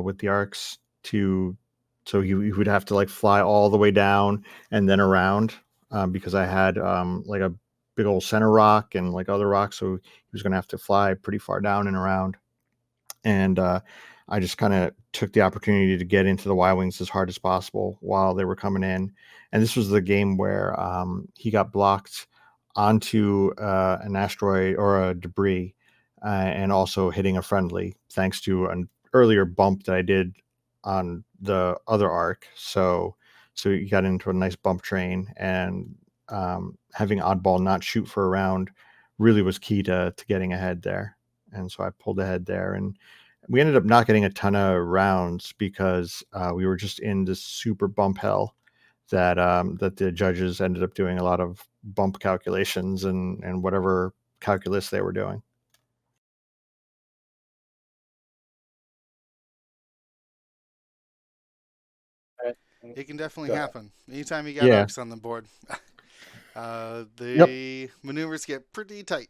with the arcs. So he would have to like fly all the way down and then around because I had like a big old center rock and like other rocks, so he was going to have to fly pretty far down and around. And I just kind of took the opportunity to get into the Y-wings as hard as possible while they were coming in. And this was the game where he got blocked onto an asteroid or a debris and also hitting a friendly thanks to an earlier bump that I did on the other arc. So he got into a nice bump train, and having Oddball not shoot for a round really was key to getting ahead there. And so I pulled ahead there, and we ended up not getting a ton of rounds because we were just in this super bump hell that the judges ended up doing a lot of bump calculations and whatever calculus they were doing.
It can definitely happen. Anytime you got arcs on the board, the maneuvers get pretty tight.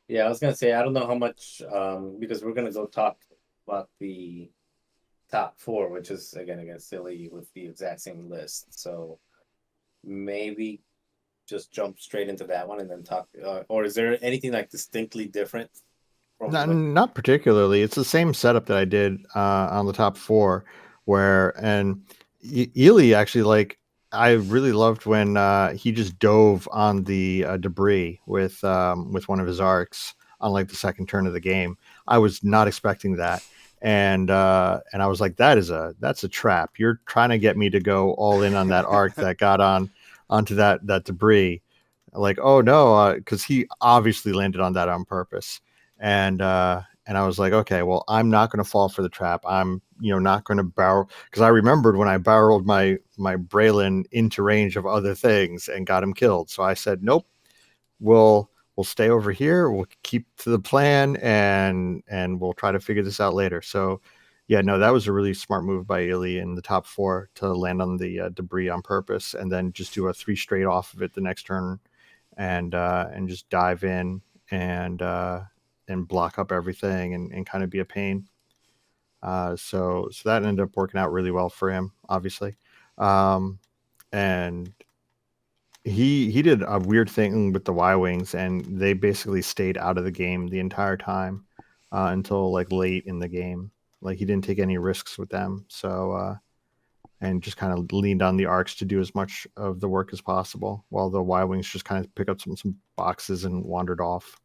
Yeah, I was gonna say I don't know how much because we're gonna go talk about the top four, which is again against silly with the exact same list. So maybe just jump straight into that one and then talk. Or is there anything like distinctly different?
Not particularly. It's the same setup that I did on the top four, and Ely actually, like, I really loved when he just dove on the debris with one of his arcs on like the second turn of the game. I was not expecting that, and I was like, that's a trap. You're trying to get me to go all in on that arc that got onto that debris. Like, oh no, because he obviously landed on that on purpose. And I was like, okay, well, I'm not going to fall for the trap. I'm, not going to barrel, because I remembered when I barreled my Braylon into range of other things and got him killed. So I said, nope, we'll stay over here. We'll keep to the plan, and we'll try to figure this out later. So, yeah, no, that was a really smart move by Ely in the top four to land on the debris on purpose, and then just do a 3 straight off of it the next turn, and just dive in and block up everything and kind of be a pain. So that ended up working out really well for him, obviously. And he did a weird thing with the Y-wings, and they basically stayed out of the game the entire time until like late in the game. Like, he didn't take any risks with them. So and just kind of leaned on the arcs to do as much of the work as possible, while the Y-wings just kind of pick up some boxes and wandered off.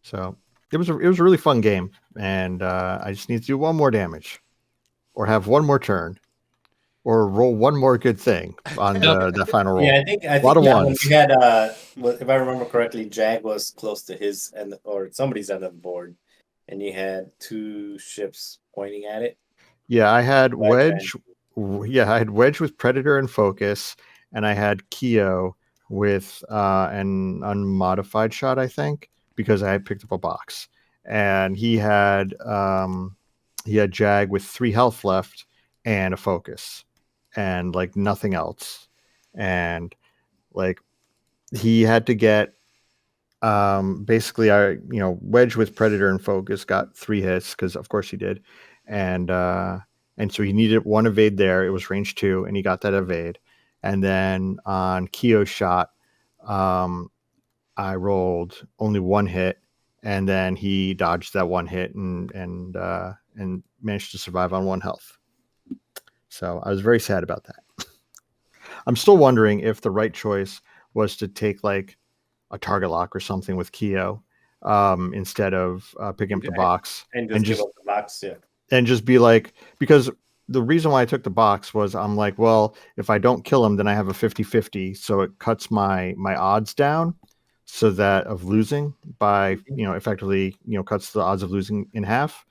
So it was a really fun game, and I just need to do one more damage, or have one more turn, or roll one more good thing on the final roll.
Yeah, I think a lot of ones. We had, if I remember correctly, Jag was close to his end or somebody's end of the board, and you had 2 ships pointing at it.
Yeah, I had Wedge I had Wedge with Predator and Focus, and I had Keo with an unmodified shot, I think, because I had picked up a box. And he had Jag with 3 health left and a focus and like nothing else. And like he had to get basically Wedge with Predator and Focus got 3 hits because of course he did. And so he needed 1 evade there. It was range 2 and he got that evade. And then on Keo's shot, I rolled only 1 hit, and then he dodged that 1 hit and managed to survive on 1 health. So I was very sad about that. I'm still wondering if the right choice was to take like a target lock or something with Keo instead of picking up the box
and just give up the box,
and just be like, because the reason why I took the box was I'm like, well, if I don't kill him, then I have a 50-50, so it cuts my odds down, so that of losing by effectively cuts the odds of losing in half.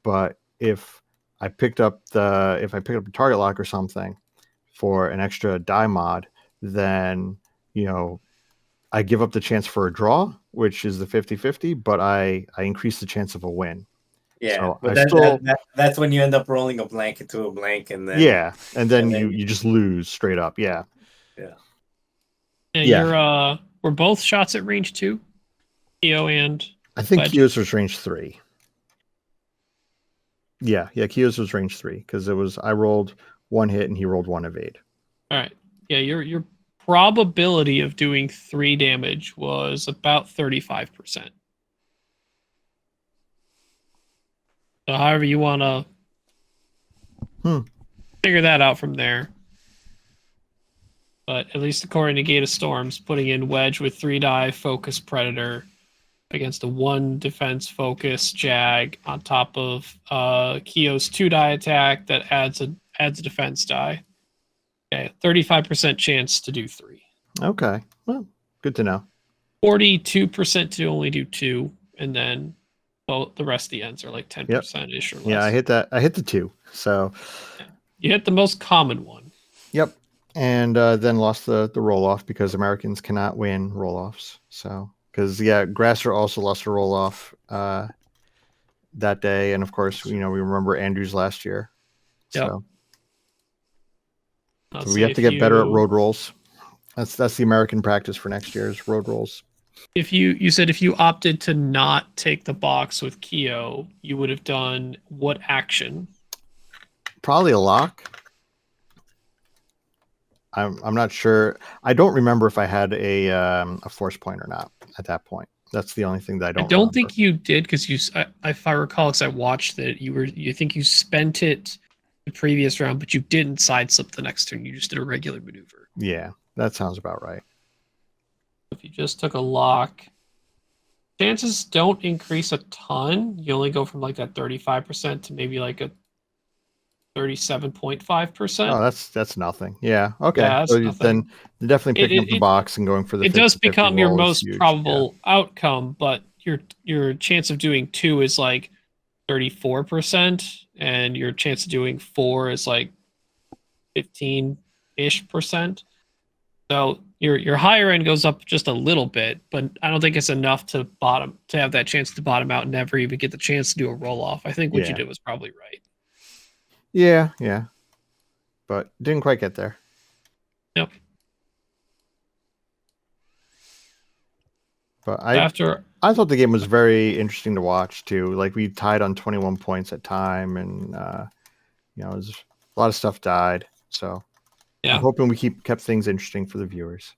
But if I picked up the target lock or something for an extra die mod, then I give up the chance for a draw, which is the 50-50, but I increase the chance of a win.
Yeah,
so
but that's when you end up rolling a blank into a blank, and then
you just lose straight up. Yeah.
Were both shots at range 2, Keo and
I think
Wedge?
Keo's was range 3. Yeah, Keo's was range 3 because I rolled 1 hit and he rolled 1 evade.
All right. Yeah, your probability of doing 3 damage was about 35%. So however you want to figure that out from there. But at least according to Gate of Storms, putting in Wedge with 3 die focus Predator against a 1 defense focus Jag on top of Keo's 2 die attack that adds a defense die. Okay, 35% chance to do 3.
Okay, well, good to know.
42% to only do 2, and then the rest of the ends are like 10% ish or less.
Yeah, I hit the 2. So
you hit the most common one.
Yep. And then lost the roll off because Americans cannot win roll offs. So because Grasser also lost a roll off that day, and of course we remember Andrews last year.
Yep.
So we have to get better at road rolls. That's the American practice for next year is road rolls.
If you said if you opted to not take the box with Keo, you would have done what action?
Probably a lock. I'm not sure. I don't remember if I had a force point or not at that point. That's the only thing that I don't.
I don't think you did because if I recall, because I watched that you think you spent it the previous round, but you didn't sideslip the next turn. You just did a regular maneuver.
Yeah, that sounds about right.
If you just took a lock, chances don't increase a ton. You only go from like that 35% to maybe like a 37.5%.
Oh, that's nothing. Yeah. Okay.
Yeah,
so then definitely picking up the box and going for the.
It does become your most probable outcome, but your chance of doing 2 is like 34%, and your chance of doing 4 is like 15-ish%. So your higher end goes up just a little bit, but I don't think it's enough to have that chance to bottom out and never even get the chance to do a roll off. I think what you did was probably right.
Yeah, but didn't quite get there.
Yep.
But I thought the game was very interesting to watch too. Like we tied on 21 points at time, and it was a lot of stuff died. So I'm hoping we kept things interesting for the viewers.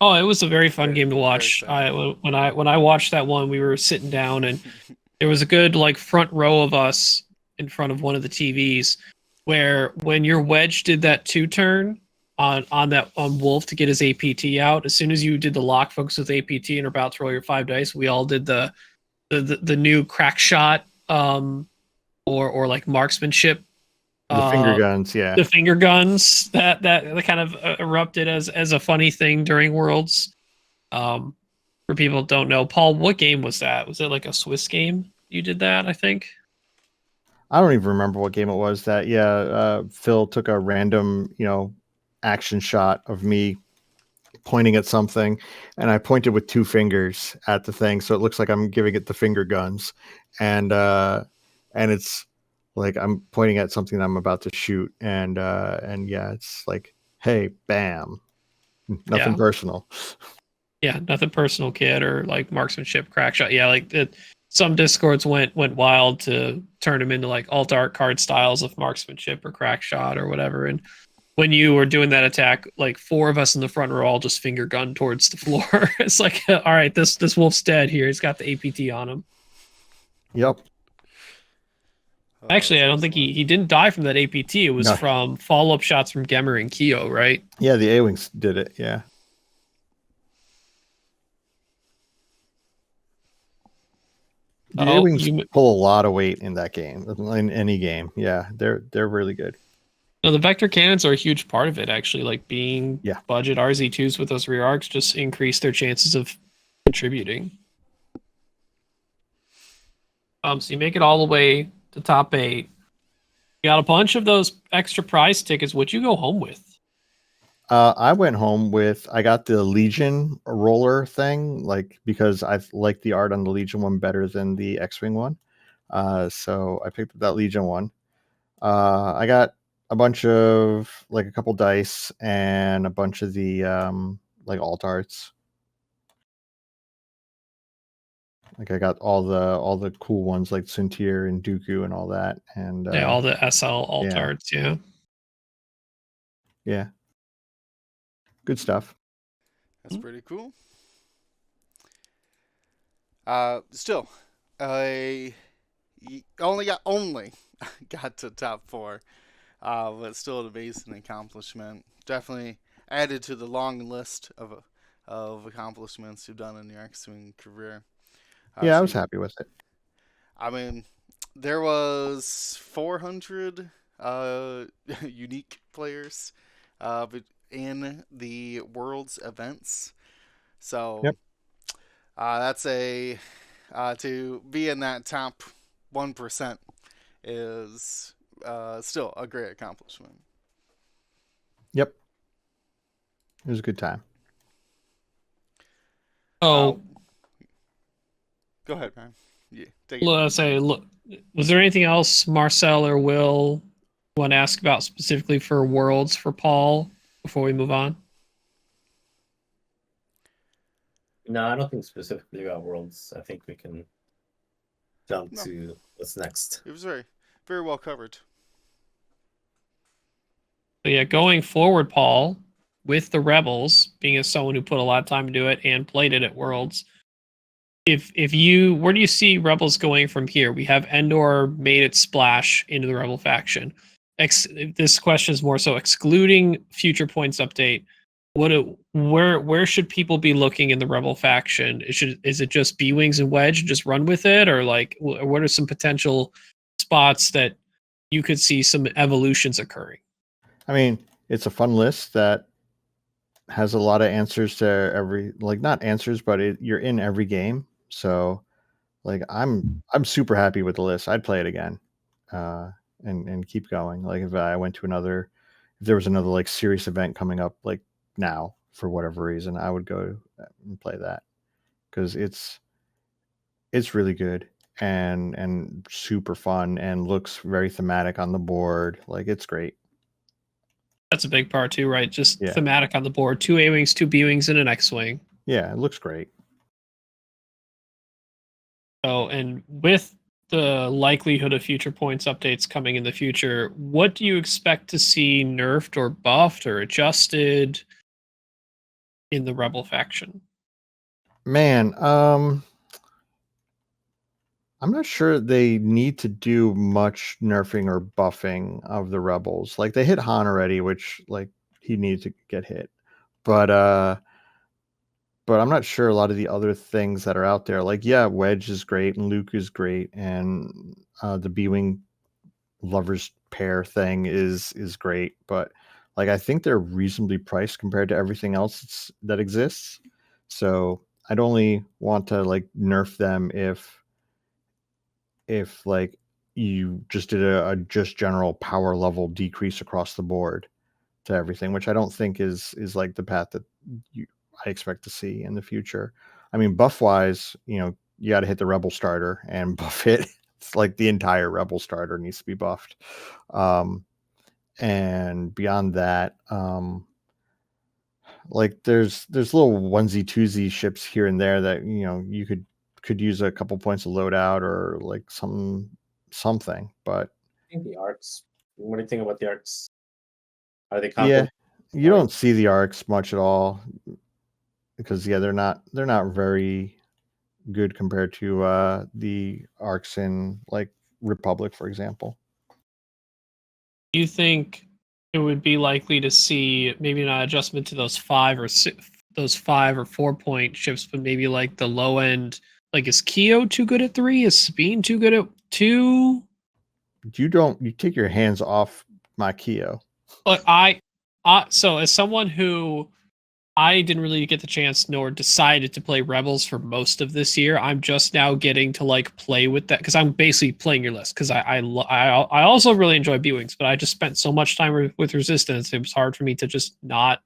Oh, it was a very fun game to watch. When I watched that one, we were sitting down, and there was a good like front row of us in front of one of the TVs, where when your Wedge did that 2-turn on Wolf to get his APT out, as soon as you did the lock focus with APT and are about to roll your 5 dice, we all did the new crack shot or like marksmanship.
The finger guns, yeah.
The finger guns that kind of erupted as a funny thing during Worlds. For people who don't know, Paul, what game was that? Was it like a Swiss game? You did that, I think.
I don't even remember what game it was that, Phil took a random, action shot of me pointing at something, and I pointed with 2 fingers at the thing, so it looks like I'm giving it the finger guns, and it's like I'm pointing at something that I'm about to shoot, and yeah, it's like, hey, bam, nothing
Yeah.
personal.
Yeah, nothing personal, kid, or like marksmanship, crack shot. Yeah, like some discords went wild to turn them into like alt art card styles of marksmanship or crack shot or whatever. And when you were doing that attack, like 4 of us in the front row all just finger gun towards the floor. It's like, all right, this wolf's dead here. He's got the APT on him.
Yep.
Actually, I don't
That's
think
excellent.
he didn't die from that APT. It was
No.
from follow up shots from Gemmer and Keo, right?
Yeah, the A-Wings did it, yeah. The A-Wings pull a lot of weight in that game, in any game. Yeah, they're really good.
No, the vector cannons are a huge part of it, actually. Like being budget RZ2s with those rear arcs just increase their chances of contributing. So you make it all the way to top 8. You got a bunch of those extra prize tickets. What'd you go home with?
I went home with, I got the Legion roller thing, like, because I like the art on the Legion one better than the X-Wing one. So I picked up that Legion one. I got a bunch of, like, a couple dice and a bunch of the like alt arts. Like, I got all the cool ones like Suntir and Dooku and all that, and
Yeah, all the SL alt
yeah.
arts, yeah.
Yeah. Good stuff.
That's pretty cool. Still, I only got to top 4, but still an amazing accomplishment. Definitely added to the long list of accomplishments you've done in your X-Wing career.
Yeah, I was happy with it.
I mean, there was 400 unique players in the Worlds events. So that's to be in that top 1% is still a great accomplishment.
Yep. It was a good time.
Oh.
Go ahead, man. Yeah,
was there anything else Marcel or Will want to ask about specifically for Worlds for Paul before we move on?
No, I don't think specifically about Worlds. I think we can jump to what's next.
It was very, very well covered.
But yeah, going forward, Paul, with the Rebels, being as someone who put a lot of time into it and played it at Worlds, if you where do you see Rebels going from here? We have Endor made its splash into the Rebel faction. This question is more so excluding future points update. Where should people be looking in the Rebel faction? Is it just B-Wings and Wedge and just run with it, or like what are some potential spots that you could see some evolutions occurring?
I mean, it's a fun list that has a lot of answers to every, like, not answers, but you're in every game. So, like, I'm super happy with the list. I'd play it again, and keep going. Like, if there was another like serious event coming up, like now for whatever reason, I would go and play that because it's really good and super fun and looks very thematic on the board. Like, it's great.
That's a big part too, right? Just thematic on the board. 2 A-Wings, 2 B-Wings, and an X-Wing.
Yeah, it looks great.
Oh, and with the likelihood of future points updates coming in the future, what do you expect to see nerfed or buffed or adjusted in the Rebel faction?
Man, I'm not sure they need to do much nerfing or buffing of the Rebels. Like, they hit Han already, which, like, he needs to get hit. But I'm not sure a lot of the other things that are out there. Like, yeah, Wedge is great and Luke is great, and the B-Wing lovers pair thing is great. But, like, I think they're reasonably priced compared to everything else that exists. So I'd only want to, like, nerf them if like you just did a just general power level decrease across the board to everything, which I don't think is like the path that I expect to see in the future. I mean, buff wise, you know, you got to hit the rebel starter and buff it. It's like the entire rebel starter needs to be buffed. And beyond that, like there's little onesie twosie ships here and there that, you know, you could use a couple points of loadout or like something. But
I think the arcs. What do you think about the arcs? Are they
yeah,
comparable?
you don't see the arcs much at all because they're not very good compared to the arcs in like Republic, for example.
Do you think it would be likely to see maybe not adjustment to those 5 or 4 point ships, but maybe like the low end? Like, is Keo too good at 3? Is Sabine too good at 2?
You take your hands off my Keo.
But so as someone who I didn't really get the chance nor decided to play Rebels for most of this year, I'm just now getting to like play with that because I'm basically playing your list because I also really enjoy B-Wings, but I just spent so much time with Resistance. It was hard for me to just not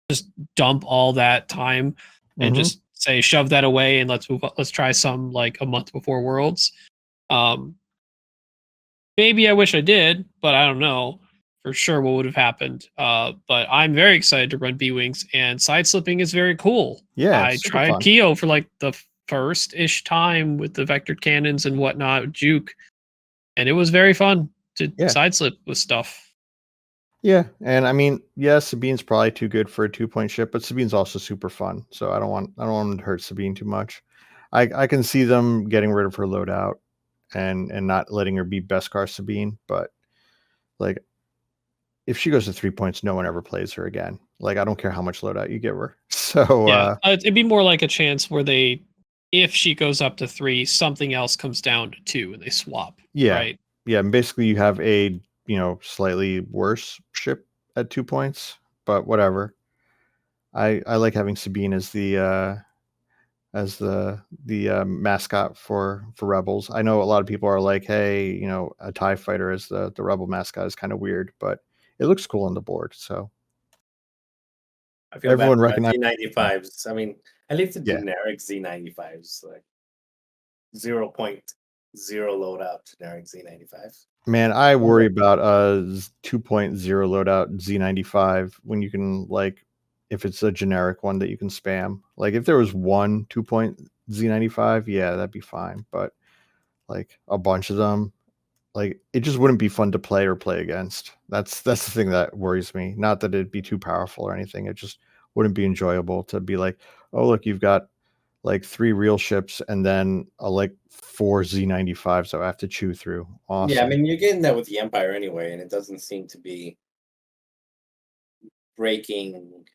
just dump all that time and just say shove that away and let's move on. Let's try some like a month before Worlds. Maybe I wish I did, but I don't know for sure what would have happened. But I'm very excited to run B-Wings, and side slipping is very cool.
Yeah,
I tried
fun.
Keo for like the first-ish time with the vectored cannons and whatnot, Juke, and it was very fun to side slip with stuff.
Yeah, and I mean, yeah, Sabine's probably too good for a 2-point ship, but Sabine's also super fun, so I don't want to hurt Sabine too much. I can see them getting rid of her loadout and not letting her be Beskar Sabine, but like if she goes to 3 points, no one ever plays her again. Like I don't care how much loadout you give her. So
yeah, it'd be more like a chance where if she goes up to 3, something else comes down to 2 and they swap.
Yeah,
right?
Yeah, and basically you have a slightly worse ship at 2 points, but whatever. I like having Sabine as the mascot for Rebels. I know a lot of people are like, hey, a TIE fighter as the Rebel mascot is kind of weird, but it looks cool on the board. So
I feel everyone recognizes Z95s. I mean, at least the generic Z95s, like 0.0 loadout generic Z95s.
Man, I worry about 2.0 loadout Z95 when you can, like, if it's a generic one that you can spam. Like if there was one 2-point Z95, yeah, that'd be fine. But like a bunch of them, like it just wouldn't be fun to play or play against. That's the thing that worries me. Not that it'd be too powerful or anything. It just wouldn't be enjoyable to be like, oh look, you've got like 3 real ships and then like 4 Z95s that I have to chew through. Awesome.
Yeah, I mean, you're getting that with the Empire anyway, and it doesn't seem to be breaking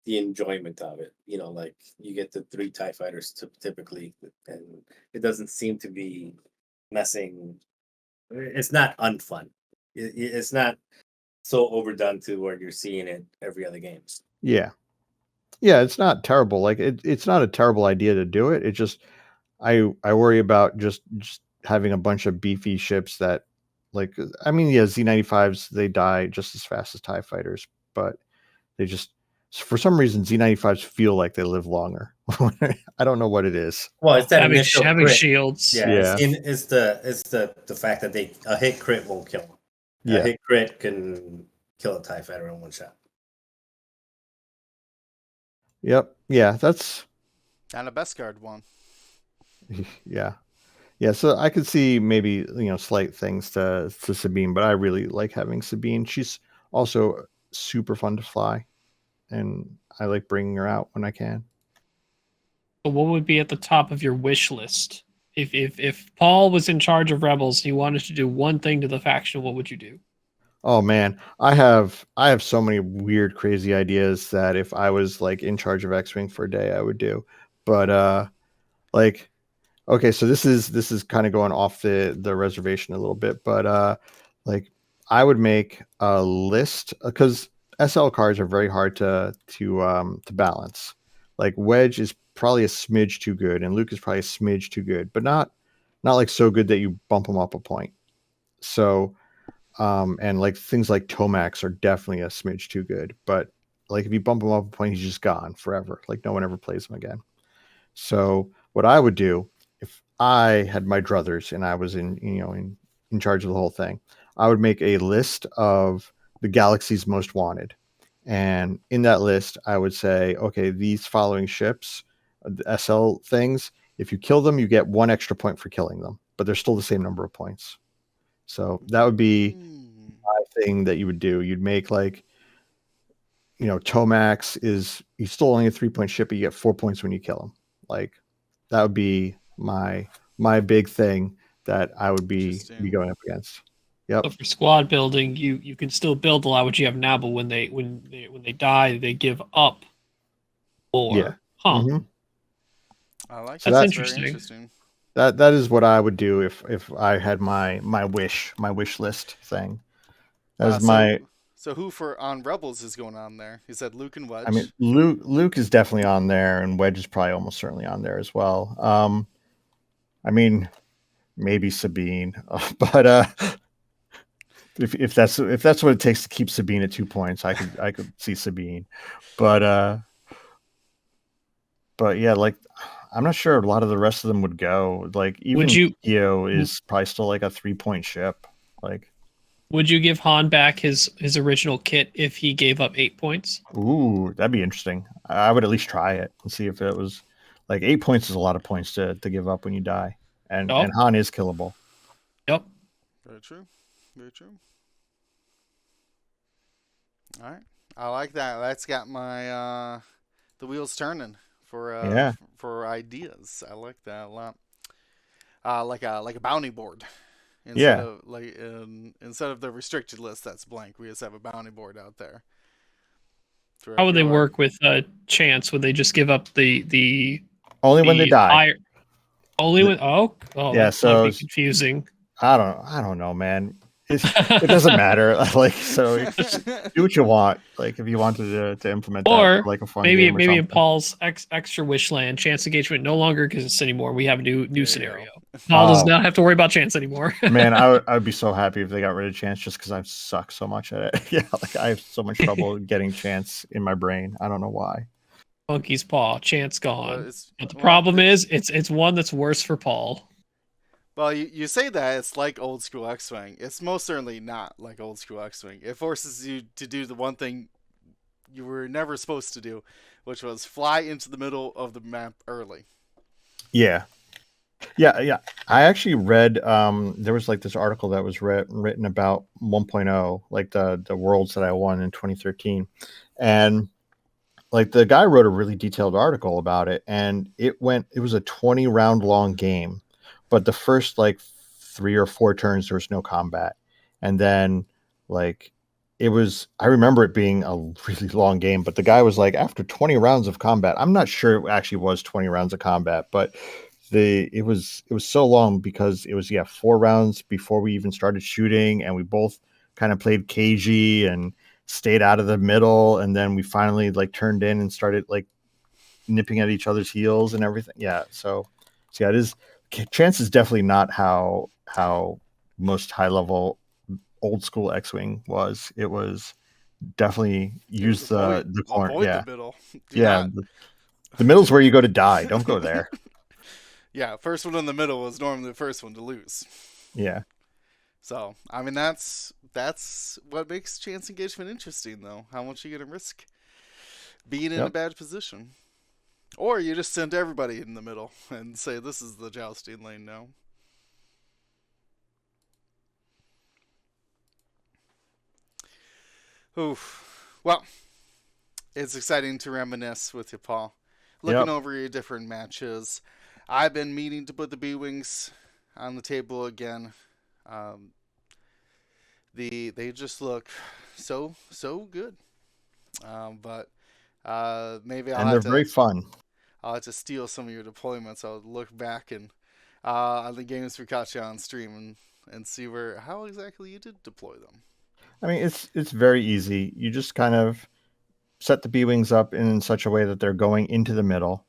the enjoyment of it. Like you get the 3 TIE fighters typically, and it doesn't seem to be messing. It's not unfun. It's not so overdone to where you're seeing it every other games.
Yeah, it's not terrible. Like it's not a terrible idea to do it. It just I worry about just having a bunch of beefy ships that, like, I mean, yeah, Z95s, they die just as fast as TIE fighters, but they just, for some reason, Z95s feel like they live longer. I don't know what it is.
Well, it's that initial
having shields.
Yeah. It's the fact that a hit crit won't kill them. Yeah. A hit crit can kill a TIE fighter in one shot.
Yep. Yeah, that's...
And a Beskar one.
Yeah. So I could see maybe slight things to Sabine, but I really like having Sabine. She's also super fun to fly, and I like bringing her out when I can.
But what would be at the top of your wish list if Paul was in charge of Rebels and he wanted to do one thing to the faction? What would you do?
Oh man, I have so many weird, crazy ideas that if I was like in charge of X-Wing for a day, I would do. But like, okay, so this is kind of going off the reservation a little bit, but like I would make a list because SL cards are very hard to balance. Like Wedge is probably a smidge too good, and Luke is probably a smidge too good, but not not like so good that you bump them up a point. So, and like things like Tomax are definitely a smidge too good. But like if you bump him up a point, he's just gone forever. Like no one ever plays him again. So what I would do if I had my druthers and I was in charge of the whole thing, I would make a list of the galaxy's most wanted. And in that list, I would say, okay, these following ships, the SL things, if you kill them, you get 1 extra point for killing them, but they're still the same number of points. So that would be my thing that you would do. You'd make like, Tomax he's still only a 3-point ship, but you get 4 points when you kill him. Like that would be my big thing that I would be going up against. Yep.
So for squad building, you can still build a lot what you have now, but when they die, they give up more.
Yeah.
Huh.
Mm-hmm.
I like
so that's interesting.
Very interesting.
That is what I would do if I had my wish list thing. That's
So who on Rebels is going on there? You said Luke and Wedge.
I mean, Luke is definitely on there, and Wedge is probably almost certainly on there as well. I mean, maybe Sabine, but if that's what it takes to keep Sabine at 2 points, I could see Sabine, but yeah, like I'm not sure a lot of the rest of them would go. Like even Io is probably still like a 3-point ship. Like,
would you give Han back his original kit if he gave up 8 points?
Ooh, that'd be interesting. I would at least try it and see if it was like 8 points is a lot of points to give up when you die, and Han is killable.
Yep.
Very true. Very true. All right, I like that. That's got my the wheels turning for ideas. I like that a lot. Like a bounty board. Instead of the restricted list that's blank, we just have a bounty board out there.
How would they work with chance? Would they just give up the
only when they die?
Only when yeah,
so
confusing.
I don't know, man. It doesn't matter. Like, so do what you want. Like, if you wanted to implement
or
that, like a fun
maybe
game or
in Paul's extra wishland, chance engagement no longer exists anymore. We have a new scenario. Paul does not have to worry about chance anymore.
Man, I would be so happy if they got rid of chance, just because I suck so much at it. Yeah, like I have so much trouble getting chance in my brain. I don't know why.
Monkey's paw, chance gone. But the problem is, it's one that's worse for Paul.
Well, you say that it's like old school X-Wing. It's most certainly not like old school X-Wing. It forces you to do the one thing you were never supposed to do, which was fly into the middle of the map early.
Yeah. I actually read there was like this article that was written about 1.0, like the worlds that I won in 2013, and like the guy wrote a really detailed article about it, and it was a 20 round long game. But the first like 3 or 4 turns, there was no combat. And then like I remember it being a really long game, but the guy was like, after 20 rounds of combat, I'm not sure it actually was 20 rounds of combat, but it was so long because it was 4 rounds before we even started shooting, and we both kind of played cagey and stayed out of the middle, and then we finally like turned in and started like nipping at each other's heels and everything. Yeah, so yeah, it is. Chance is definitely not how most high level old school X-Wing was. It was definitely use the corner. Yeah,
the middle.
The middle's where you go to die. Don't go there.
Yeah, first one in the middle was normally the first one to lose.
Yeah.
So I mean that's what makes chance engagement interesting, though. How much are you gonna risk being in a bad position? Or you just send everybody in the middle and say, this is the jousting lane now. Oof. Well, it's exciting to reminisce with you, Paul. Looking over your different matches. I've been meaning to put the B-Wings on the table again. They just look so good. But maybe
they're very fun.
I'll have to steal some of your deployments. I'll look back and on the games we caught you on stream and see how exactly you did deploy them.
I mean, it's very easy. You just kind of set the B-Wings up in such a way that they're going into the middle.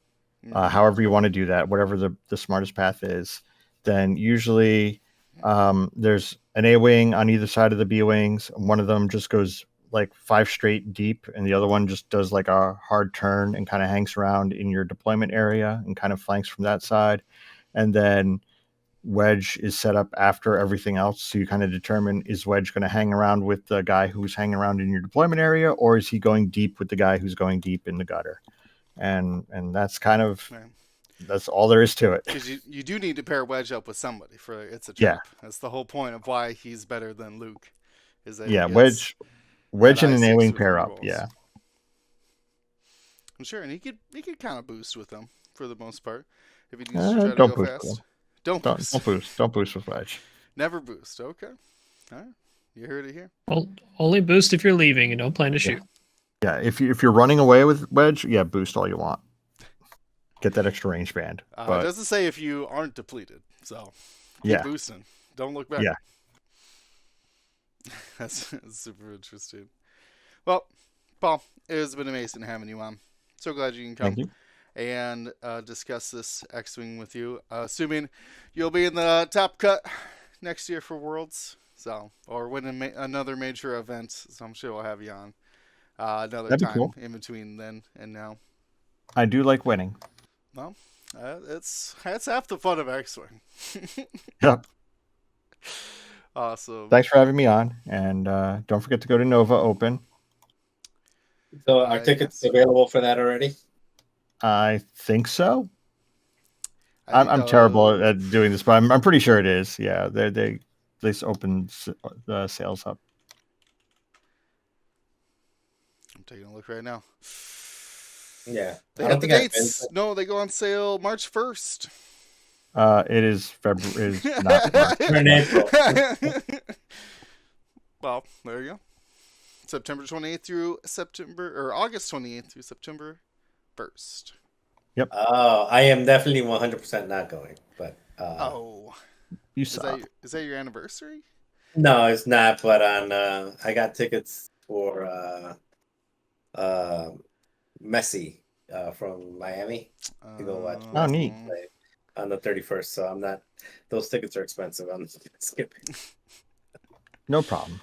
However you want to do that, whatever the smartest path is. then usually there's an A-wing on either side of the B-wings. One of them just goes like 5 straight deep, and the other one just does like a hard turn and kind of hangs around in your deployment area and kind of flanks from that side. And then Wedge is set up after everything else, so you kind of determine, is Wedge going to hang around with the guy who's hanging around in your deployment area, or is he going deep with the guy who's going deep in the gutter? And that's kind of that's all there is to it.
Because you do need to pair Wedge up with somebody for it's a trap. That's the whole point of why he's better than Luke. Is that Wedge and an A-wing pair up. Yeah, I'm sure, and he could kind of boost with them for the most part if he needs to try to go fast. Don't boost with Wedge. Never boost. Okay. All right. You heard it here.
Well, only boost if you're leaving and don't plan to shoot.
Yeah. If you're running away with Wedge, boost all you want. Get that extra range band.
It doesn't say if you aren't depleted, so keep boosting. Don't look back.
Yeah.
That's super interesting. Well, Paul, it has been amazing having you on. So glad you can come.
Thank you.
And discuss this X-Wing with you, assuming you'll be in the top cut next year for Worlds, or win another major event. So I'm sure we'll have you on another
That'd
time
be cool.
in between then and now.
I do like winning.
Well, it's half the fun of X-Wing.
Yep.
Awesome.
Thanks for having me on, and don't forget to go to Nova Open.
So are tickets available for that already?
I think so. I'm terrible at doing this, but I'm pretty sure it is. Yeah, they opened the sales up.
I'm taking a look right now.
Yeah,
they have the dates. No, they go on sale March 1st.
It is February. It is not March.
In April.
Well, there you go. September 28th through August 28th through September 1st.
Yep.
Oh, I am definitely 100% not going. But
you suck.
Is that your anniversary?
No, it's not. But I got tickets for Messi from Miami to go watch.
Oh, neat.
Play on the 31st. So I'm not. Those tickets are expensive. I'm skipping.
No problem.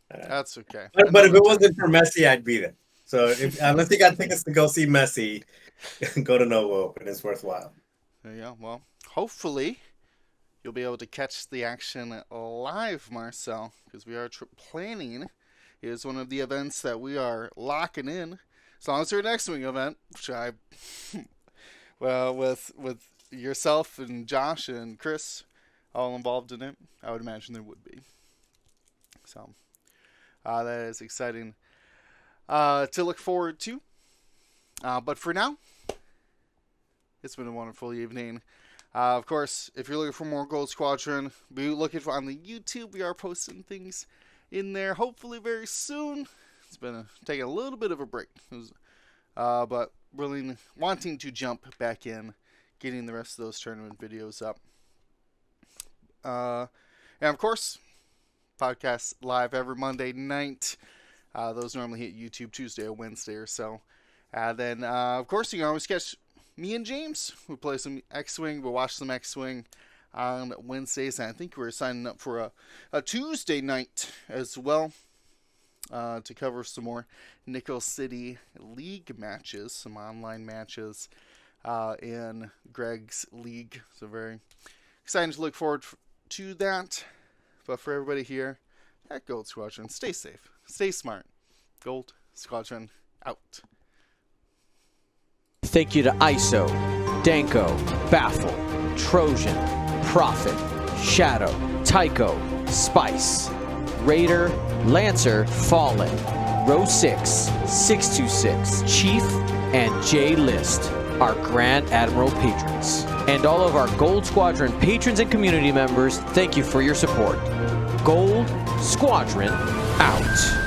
That's okay.
But if it wasn't for Messi, I'd be there. So unless you got tickets to go see Messi, go to Nova Open. It's worthwhile.
Yeah, well, hopefully you'll be able to catch the action live, Marcel, because we are planning. It is one of the events that we are locking in. As long as there's an X-Wing event, which with yourself and Josh and Chris all involved in it, I would imagine there would be. So that is exciting to look forward to. But for now, it's been a wonderful evening. Of course, if you're looking for more Gold Squadron, be looking for on the YouTube. We are posting things in there, hopefully very soon. It's been taking a little bit of a break, but really wanting to jump back in, getting the rest of those tournament videos up. And of course, podcasts live every Monday night. Those normally hit YouTube Tuesday or Wednesday or so. And then, of course, you can always catch me and James. We play some X-Wing. We'll watch some X-Wing on Wednesdays. And I think we're signing up for a Tuesday night as well to cover some more Nickel City League matches, some online matches in Greg's league. So very exciting to look forward to that. But for everybody here at Gold Squadron, stay safe, stay smart. Gold Squadron out.
Thank you to ISO, Danko, Baffle, Trojan, Prophet, Shadow, Tycho, Spice, Raider, Lancer, Fallen, Row 6, 626, Chief, and J List, our Grand Admiral patrons. And all of our Gold Squadron patrons and community members, thank you for your support. Gold Squadron out.